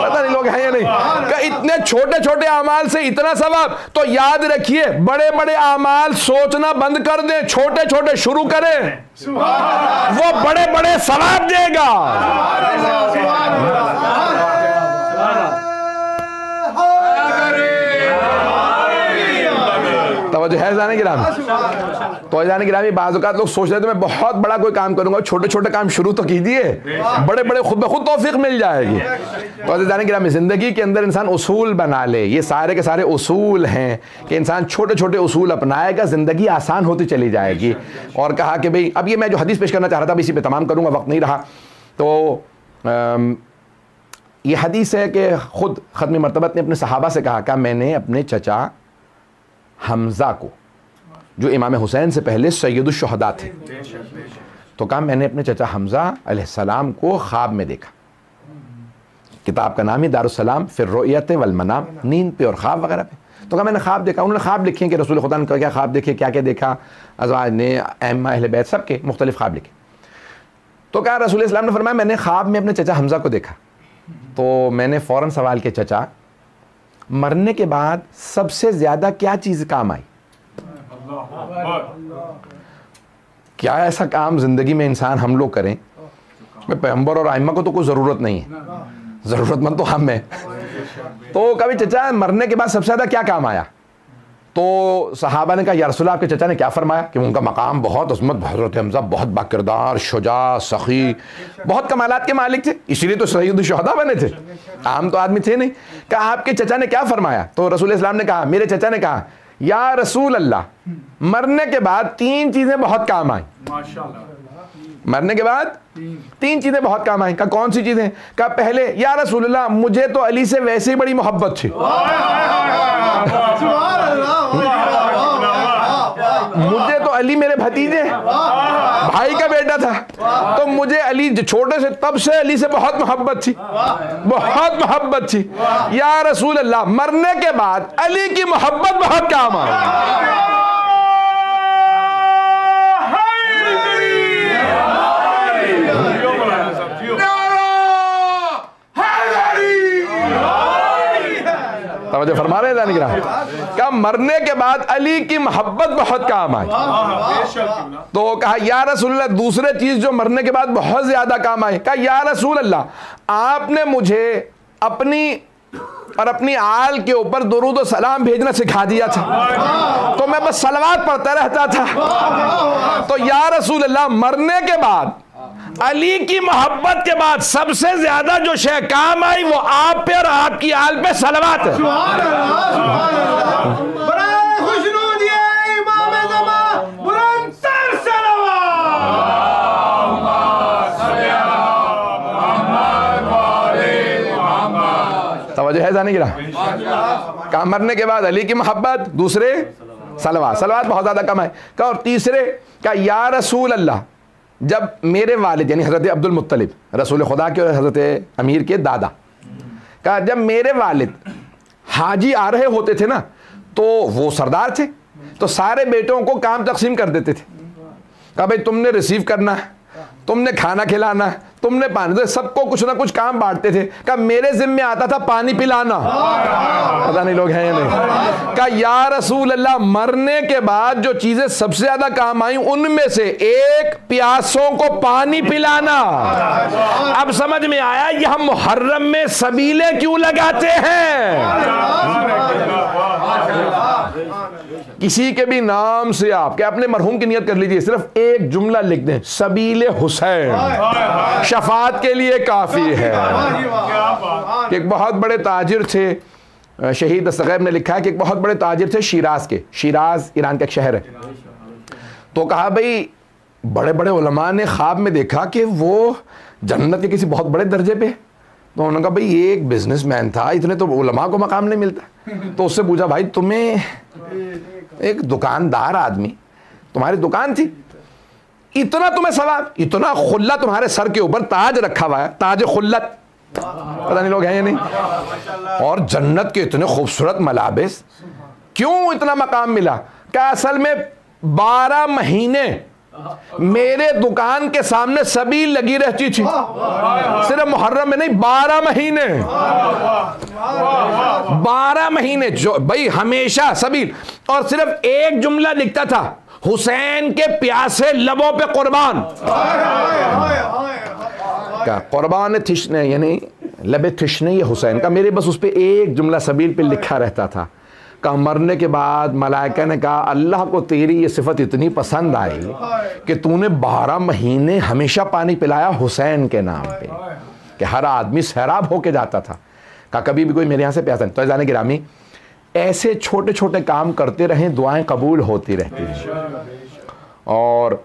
A: पता नहीं लोग हैं या नहीं। कहा इतने छोटे छोटे अमाल से इतना सवाब। तो याद रखिए बड़े बड़े अमाल सोचना बंद कर दें, छोटे छोटे शुरू करें, वो बड़े बड़े सवाब देगा। तवज्जो है जाने की राम, तो जाने की रामी बाज़ औक़ात लोग सोच रहे थे मैं बहुत बड़ा कोई काम करूंगा, छोटे छोटे काम शुरू तो कीजिए, बड़े बड़े खुद ब खुद तौफीक मिल जाएगी। तो जाने की रामी ज़िंदगी के अंदर इंसान उसूल बना ले, ये सारे के सारे उसूल हैं कि इंसान छोटे छोटे उसूल अपनाएगा, ज़िंदगी आसान होती चली जाएगी। और कहा कि भाई अब ये मैं जो हदीस पेश करना चाह रहा था इसी पे तमाम करूँगा, वक्त नहीं रहा। तो ये हदीस है कि ख़ुद ख़त्म मरतबत ने अपने सहाबा से कहा मैंने अपने चचा हमज़ा को, जो इमाम हुसैन से पहले सैयदुश शुहदा थे, तो कहा मैंने अपने चचा हमज़ा अलैहिस्सलाम को ख्वाब में देखा। किताब का नाम ही दारुस्सलाम फिर रुयत वल मनाम, नींद पे और ख्वाब वगैरह पे। तो कहा मैंने ख्वाब देखा। उन्होंने ख्वाब लिखे कि रसूल खुदा ने क्या ख्वाब देखे, क्या क्या देखा, अज़वाज ने, अइम्मा अहले बैत सब के मुख्तलिफ ख्वाब लिखे। तो कहा रसूल इस्लाम ने फरमाया मैंने ख्वाब में अपने चचा हमज़ा को देखा। तो मैंने फ़ौरन सवाल किया, चचा मरने के बाद सबसे ज़्यादा क्या चीज़ काम आई? क्या ऐसा काम ज़िंदगी में इंसान हम लोग करें, पैगंबर और आइम्मा को तो कोई ज़रूरत नहीं है, ज़रूरतमंद तो हम हैं। तो कभी चचा मरने के बाद सबसे ज़्यादा क्या काम आया? तो सहाबा ने कहा या रसूल आपके चचा ने क्या फरमाया कि उनका मकाम बहुत अज़मत, हज़रत हमज़ा बहुत बाकिरदार, शुजा, सखी, बहुत कमालात के मालिक थे, इसलिए तो सय्यद शुहदा बने थे, आम तो आदमी थे नहीं। कहा आपके चचा ने क्या फरमाया? तो रसूल इस्लाम ने कहा, मेरे चचा ने कहा या रसूल अल्लाह मरने के बाद 3 चीज़ें बहुत काम आई। मरने के बाद 3 चीज़ें बहुत काम आई। कहा कौन सी चीज़ें? कहा पहले या रसूल अल्लाह मुझे तो अली से वैसे ही बड़ी मोहब्बत थी, मुझे तो अली मेरे भतीजे भाई का बेटा था, तो मुझे अली छोटे से तब से अली से बहुत मोहब्बत थी, बहुत मोहब्बत थी। या रसूल अल्लाह मरने के बाद अली की मोहब्बत बहुत काम आई। तवज्जो फरमा रहे हैं क्या? मरने के बाद अली की मोहब्बत बहुत काम आई। तो कहा या रसूल अल्लाह दूसरे चीज जो मरने के बाद बहुत ज्यादा काम आई, कहा या रसूल अल्लाह आपने मुझे अपनी और अपनी आल के ऊपर दुरूद और सलाम भेजना सिखा दिया था, तो मैं बस सलवात पढ़ता रहता था। तो या रसूल अल्लाह मरने के बाद अली की मोहब्बत के बाद सबसे ज्यादा जो शय काम आई वो आप पे और आपकी आल पे सलवात है। तवज्जो है जाने की रहा। काम मरने के बाद अली की मोहब्बत, दूसरे सलवात, सलवात बहुत ज्यादा कम है। का और तीसरे का या रसूल अल्लाह जब मेरे वालिद यानी हज़रत अब्दुल मुत्तलिब रसूल खुदा के और हज़रत अमीर के दादा का जब मेरे वालिद हाजी आ रहे होते थे ना, तो वो सरदार थे, तो सारे बेटों को काम तकसीम कर देते थे। कहा भाई तुमने रिसीव करना है, तुमने खाना खिलाना है, तुमने पानी, तो सबको कुछ ना कुछ काम बांटते थे। कहा मेरे जिम्मे आता था पानी पिलाना, पता नहीं लोग हैं या नहीं। कहा या रसूल अल्लाह मरने के बाद जो चीजें सबसे ज्यादा काम आई उनमें से एक प्यासों को पानी पिलाना। अब समझ में आया ये हम मुहर्रम में सबीले क्यों लगाते हैं। किसी के भी नाम से आप क्या अपने मरहूम की नियत कर लीजिए, सिर्फ एक जुमला लिख दें सबीले हुसैन, शफात के लिए काफी है। एक बहुत बड़े ताजिर थे, शहीद दस्तगैब ने लिखा है कि एक बहुत बड़े ताजिर थे शिराज के, शिराज ईरान का एक शहर है। तो कहा भाई बड़े बड़े उलमा ने ख्वाब में देखा कि वो जन्नत के किसी बहुत बड़े दर्जे पे। तो उन्होंने कहा भाई एक बिजनेसमैन था, इतने तो उलमा को मकाम नहीं मिलता। तो उससे पूछा भाई तुम्हें एक दुकानदार आदमी, तुम्हारी दुकान थी, इतना तुम्हें सवाब, इतना खुल्ला तुम्हारे सर के ऊपर ताज रखा हुआ है, ताज खुल्लत, पता नहीं लोग हैं या नहीं, और जन्नत के इतने खूबसूरत मलाबिस, क्यों इतना मकाम मिला? क्या असल में 12 महीने मेरे दुकान के सामने सबील लगी रहती थी, सिर्फ मुहर्रम में नहीं 12 महीने, 12 महीने जो भाई हमेशा सबील। और सिर्फ एक जुमला लिखता था हुसैन के प्यासे लबों पे कुर्बान, क्या कुर्बान थिशने यानी लबे थिशने ये हुसैन का, मेरे बस उस पे एक जुमला सबील पे लिखा रहता था। का मरने के बाद मलाइका ने कहा अल्लाह को तेरी ये सिफत इतनी पसंद आई कि तूने 12 महीने हमेशा पानी पिलाया हुसैन के नाम पे, कि हर आदमी सैराब होके जाता था। कहा कभी भी कोई मेरे यहाँ से प्यासा नहीं। तो जाने गिरामी ऐसे छोटे छोटे काम करते रहें, दुआएं कबूल होती रहती हैं। और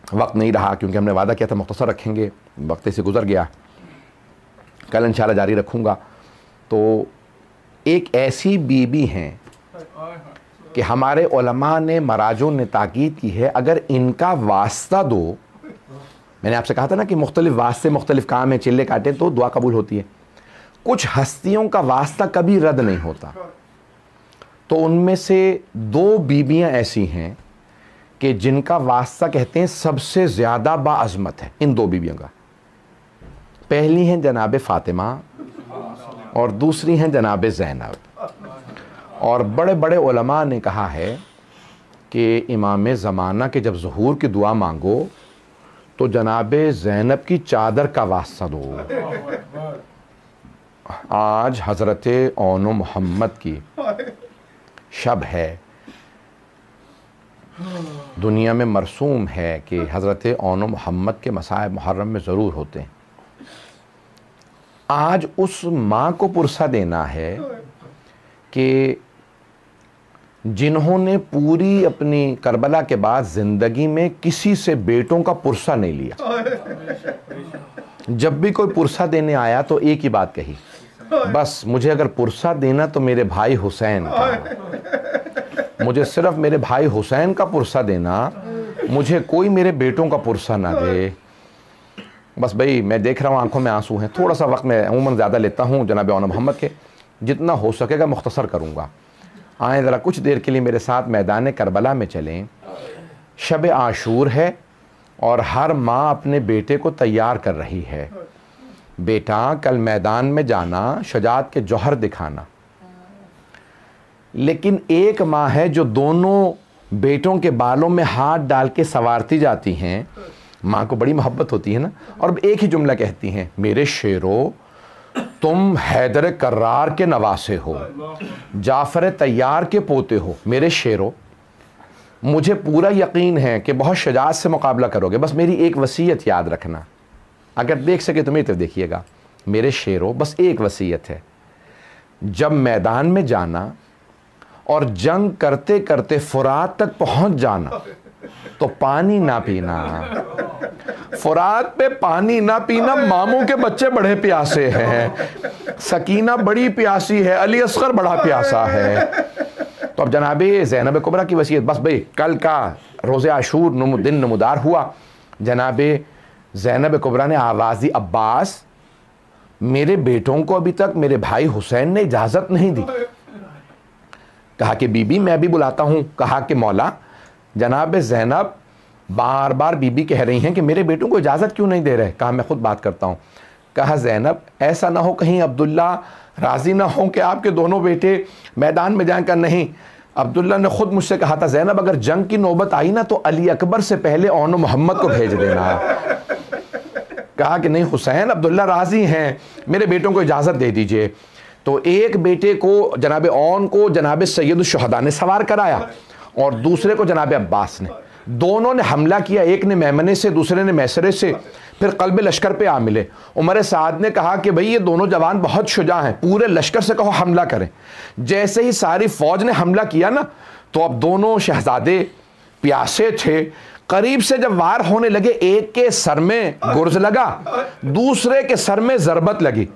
A: वक्त नहीं रहा क्योंकि हमने वादा किया था मुख्तसर रखेंगे, वक्त से गुजर गया, कल इंशाल्लाह जारी रखूँगा। तो एक ऐसी बीबी हैं कि हमारे उलमा ने मराजों ने ताकीद की है अगर इनका वास्ता दो, मैंने आपसे कहा था ना कि मुख्तलिफ वास्ते मुख्तलिफ काम है, चिल्ले काटे तो दुआ कबूल होती है। कुछ हस्तियों का वास्ता कभी रद्द नहीं होता। तो उनमें से 2 बीबियां ऐसी हैं कि जिनका वास्ता कहते हैं सबसे ज़्यादा बाअज़मत है। इन 2 बीबियों का, पहली हैं जनाब फ़ातिमा और दूसरी हैं जनाब ज़ैनब। और बड़े बड़े उलमा ने कहा है कि इमाम ज़माना के जब ज़ुहूर की दुआ मांगो तो जनाब ज़ैनब की चादर का वास्ता दो। आज हज़रत ओन मोहम्मद की शब है, दुनिया में मरसूम है कि हज़रत ओन मोहम्मद के मसाए मुहर्रम में ज़रूर होते हैं। आज उस माँ को पुरसा देना है कि जिन्होंने पूरी अपनी करबला के बाद ज़िंदगी में किसी से बेटों का पुरसा नहीं लिया। जब भी कोई पुरसा देने आया तो एक ही बात कही, बस मुझे अगर पुरसा देना तो मेरे भाई हुसैन का, मुझे सिर्फ मेरे भाई हुसैन का पुरसा देना, मुझे कोई मेरे बेटों का पुरसा ना दे। बस भाई मैं देख रहा हूँ आंखों में आंसू हैं, थोड़ा सा वक्त मैं अमूमन ज़्यादा लेता हूँ जनाब ओन मोहम्मद के, जितना हो सकेगा मुख्तसर करूँगा। आए ज़रा कुछ देर के लिए मेरे साथ मैदान करबला में चलें। शब आशूर है और हर माँ अपने बेटे को तैयार कर रही है। बेटा कल मैदान में जाना, शजात के जौहर दिखाना। लेकिन एक माँ है जो दोनों बेटों के बालों में हाथ डाल के संवारती जाती हैं। माँ को बड़ी मोहब्बत होती है ना, और एक ही जुमला कहती हैं, मेरे शेरो तुम हैदर कर्रार के नवासे हो, जाफर तैयार के पोते हो। मेरे शेरो, मुझे पूरा यकीन है कि बहुत शजात से मुकाबला करोगे, बस मेरी एक वसीयत याद रखना। अगर देख सके तो मेरी तरफ देखिएगा। मेरे शेरो, बस एक वसीयत है, जब मैदान में जाना और जंग करते करते फुरात तक पहुंच जाना तो पानी ना पीना। फुरात पे पानी ना पीना, मामू के बच्चे बड़े प्यासे हैं, सकीना बड़ी प्यासी है, अली असगर बड़ा प्यासा है। तो अब जनाब ज़ैनब कुबरा की वसीयत, बस भाई कल का रोज़े आशूर दिन नमुदार हुआ। जनाब ज़ैनब कुबरा ने आवाज़ दी, अब्बास मेरे बेटों को अभी तक मेरे भाई हुसैन ने इजाज़त नहीं दी। कहा कि बीबी मैं भी बुलाता हूँ। कहा कि मौला, जनाब ज़ैनब बार बार बीबी कह रही हैं कि मेरे बेटों को इजाज़त क्यों नहीं दे रहे। कहा मैं खुद बात करता हूँ। कहा ज़ैनब ऐसा ना हो कहीं अब्दुल्ला राज़ी ना हो कि आपके दोनों बेटे मैदान में जाएं। का नहीं, अब्दुल्ला ने खुद मुझसे कहा था, ज़ैनब अगर जंग की नौबत आई ना तो अली अकबर से पहले ओन मोहम्मद को भेज देना। कहा कि नहीं हुसैन, अब्दुल्ला राज़ी हैं, मेरे बेटों को इजाज़त दे दीजिए। तो एक बेटे को जनाब ओन को जनाब सैयद शुहदा ने सवार कराया और दूसरे को जनाब अब्बास ने। दोनों ने हमला किया, एक ने मैमने से, दूसरे ने मैसरे से, फिर कल्ब लश्कर पे आ मिले। उमर साद ने कहा कि भाई ये दोनों जवान बहुत शुजा हैं, पूरे लश्कर से कहो हमला करें। जैसे ही सारी फौज ने हमला किया ना तो अब दोनों शहजादे प्यासे थे। करीब से जब वार होने लगे, एक के सर में गुर्ज लगा, दूसरे के सर में ज़रबत लगी।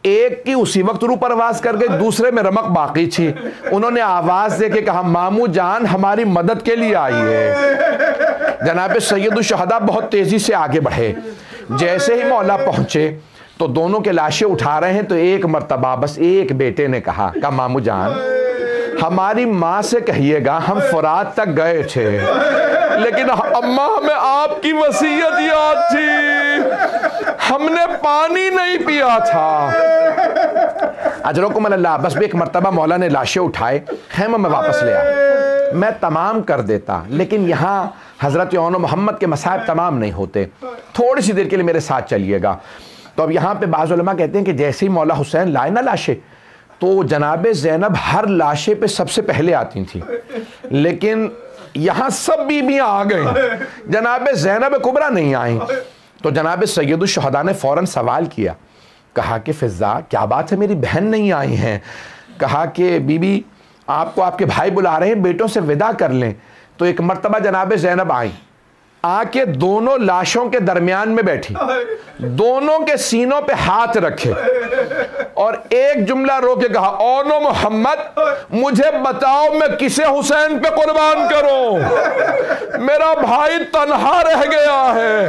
A: एक की उसी वक्त रू परवास कर गई, दूसरे में रमक बाकी थी। उन्होंने आवाज दे के कहा, मामू जान हमारी मदद के लिए आई है। जनाब सैयद शुहदा बहुत तेजी से आगे बढ़े। जैसे ही मौला पहुंचे तो दोनों के लाशें उठा रहे हैं तो एक मर्तबा बस एक बेटे ने कहा मामू जान हमारी माँ से कहिएगा हम फुरात तक गए थे, लेकिन अम्मा हमें आपकी वसीयत याद थी, हमने पानी नहीं पिया था। अजरकुम अल्लाह। बस एक मर्तबा मौला ने लाशें उठाए, खैमा में वापस ले आए। मैं तमाम कर देता, लेकिन यहाँ हज़रत ओन मोहम्मद के मसाइब तमाम नहीं होते। थोड़ी सी देर के लिए मेरे साथ चलिएगा। तो अब यहाँ पे बाज़ उलमा कहते हैं कि जैसे ही मौला हुसैन लाए ना लाशें, तो जनाब ज़ैनब हर लाशे पे सबसे पहले आती थी, लेकिन यहाँ सब बीबियाँ आ गई, जनाब ज़ैनब कुबरा नहीं आई। तो जनाब सैयद शुहदा ने फ़ौरन सवाल किया, कहा कि फ़िज़ा क्या बात है, मेरी बहन नहीं आई हैं। कहा कि बीबी आपको आपके भाई बुला रहे हैं, बेटों से विदा कर लें। तो एक मर्तबा जनाब ज़ैनब आई, आके दोनों लाशों के दरमियान में बैठी, दोनों के सीनों पे हाथ रखे और एक जुमला रो के कहा, ओनो मोहम्मद मुझे बताओ मैं किसे हुसैन पे कुर्बान करूं, मेरा भाई तन्हा रह गया है।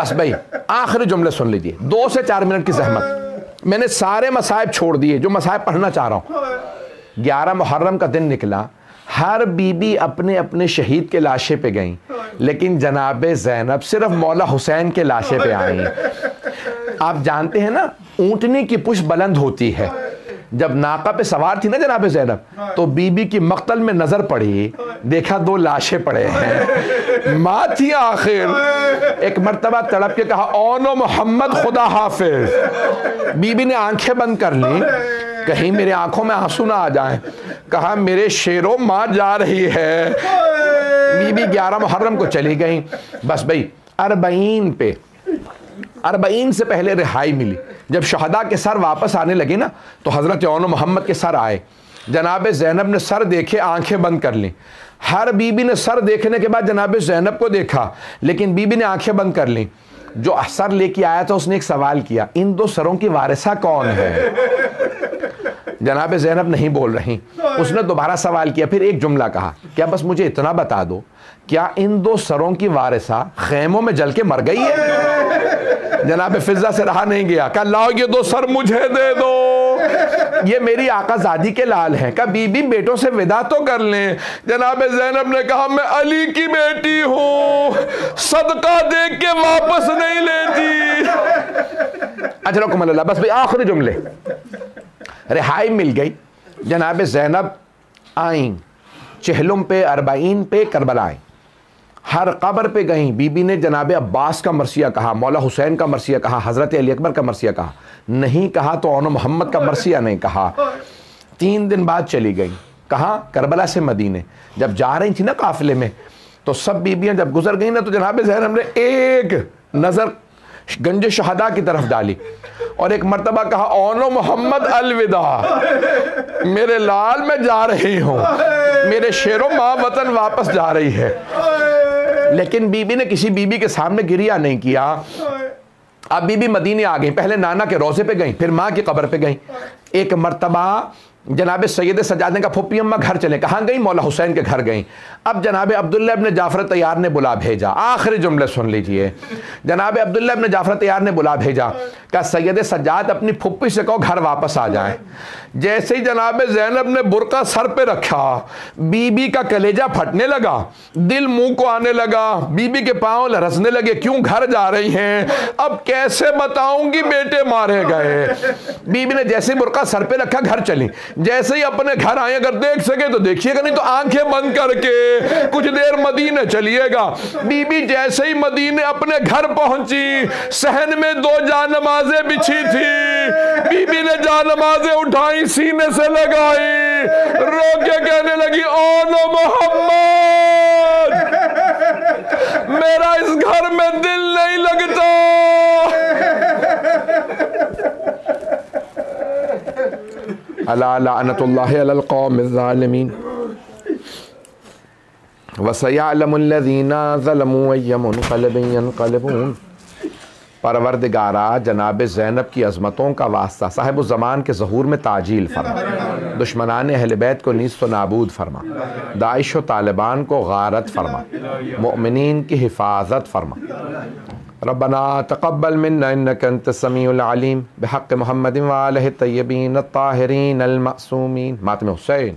A: बस भाई आखिरी जुमले सुन लीजिए, 2 से 4 मिनट की जहमत। मैंने सारे मसाइब छोड़ दिए जो मसाइब पढ़ना चाह रहा हूँ। 11 मुहर्रम का दिन निकला, हर बीबी अपने अपने शहीद के लाशे पे गई, लेकिन जनाबे ज़ैनब सिर्फ मौला हुसैन के लाशे पे आई। आप जानते हैं ना, ऊँटनी की पुष्ट बुलंद होती है। जब नाका पे सवार थी ना जनाबे ज़ैनब, तो बीबी की मक्तल में नजर पड़ी, देखा 2 लाशें पड़े हैं। माँ थी आखिर। एक मर्तबा तड़प के कहा, ओनो मोहम्मद खुदा हाफिज। बीबी ने आंखें बंद कर ली, कहीं मेरे आंखों में आंसू ना आ जाए। कहा, मेरे शेरों माँ जा रही है। बीबी 11 मुहर्रम को चली गई। बस भाई 40 से पहले रिहाई मिली। जब शहदा के सर वापस आने लगे ना, तो हज़रत ओनो मोहम्मद के सर आए। जनाबे ज़ैनब ने सर देखे, आंखें बंद कर ली। हर बीबी ने सर देखने के बाद जनाबे ज़ैनब को देखा, लेकिन बीबी ने आंखें बंद कर ली। जो सर लेके आया था उसने एक सवाल किया, इन 2 सरों की वारिसा कौन है? जनाबे ज़ैनब नहीं बोल रही। उसने दोबारा सवाल किया, फिर एक जुमला कहा, क्या बस मुझे इतना बता दो, क्या इन 2 सरों की वारिसा खैमों में जल के मर गई है? जनाबे फिजा से रहा नहीं गया, कहा, लाओ ये 2 सर मुझे दे दो, ये मेरी आकाज़ादी के लाल हैं। कहा, बीबी बेटों से विदा तो कर लें। जनाबे ज़ैनब ने कहा, मैं अली की बेटी हूँ, सदका दे के वापस नहीं लेती। अजरकुमुल्लाह। बस भाई आखिरी जुमले। रिहाई मिल गई। जनाबे ज़ैनब आईं चहलुम पे, 40 पे, करबला आई। हर कब्र पे गई। बीबी ने जनाबे अब्बास का मरसिया कहा, मौला हुसैन का मरसिया कहा, हज़रत अली अकबर का मरसिया कहा। नहीं कहा तो ओनो मोहम्मद का मरसिया नहीं कहा। 3 दिन बाद चली गई। कहाँ? करबला से मदीने। जब जा रही थी ना काफिले में, तो सब बीबियां जब गुजर गई ना, तो जनाबे ज़ैनब ने एक नज़र गंज शहदा की तरफ डाली और एक मर्तबा कहा, ओनो मोहम्मद अलविदा, मेरे लाल मैं जा रही हूँ, मेरे शेरों माँ वतन वापस जा रही है। लेकिन बीबी ने किसी बीबी के सामने गिरिया नहीं किया। अब बीबी मदीने आ गई। पहले नाना के रोज़े पे गई, फिर माँ की कब्र पे गई। एक मर्तबा जनाब सैयद सज्जाद ने कहा, फुप्पी अम्मा घर चले। कहाँ गई? मौला हुसैन के घर गई। अब जनाब अब्दुल्ला इब्न जाफर तैयार ने बुला भेजा। आखिरी जुमले सुन लीजिए। जनाब अब्दुल्ला इब्न जाफर तैयार ने बुला भेजा, कहा, सैयद सज्जाद अपनी फुप्पी से कहो घर वापस आ जाए। जैसे ही जनाब ज़ैनब ने बुरका सर पे रखा, बीबी का कलेजा फटने लगा, दिल मुंह को आने लगा, बीबी के पांव लरसने लगे। क्यों घर जा रही हैं? अब कैसे बताऊंगी बेटे मारे गए। बीबी ने जैसे ही बुरका सर पे रखा, घर चली। जैसे ही अपने घर आए, अगर देख सके तो देखिएगा, नहीं तो आंखें बंद करके कुछ देर मदीने चलिएगा। बीबी जैसे ही मदीने अपने घर पहुंची, सहन में 2 जानमाज़ें बिछी थी। बीबी ने जानमाज़ें उठाई, सीने से लगाई, रो के कहने लगी, ओनो मोहम्मद, मेरा इस घर में दिल नहीं लगता। अला लअनतुल्लाहि अलल कौमिज़ ज़ालिमीन व सयअलमुल्लज़ीना ज़लमू अय्य मुनक़लिबिन यनक़लिबून। परवरदिगारा, जनाब ज़ैनब की अज़मतों का वास्ता साहिब ज़मान के ज़हूर में ताजील फरमा, दुश्मनान अहले बैत को नीस्त व नाबूद फरमा, दाइश व तालिबान को गारत फरमा, मुअमिनीन की हिफाजत फरमा। रब्बना तक़ब्बल मिन्ना इन्नका अंतस समीउल अलीम बिहक़्क़ि मुहम्मदिन व आलिहि तय्यबीन अत्ताहिरीन अल मअसूमीन। मातम हुसैन।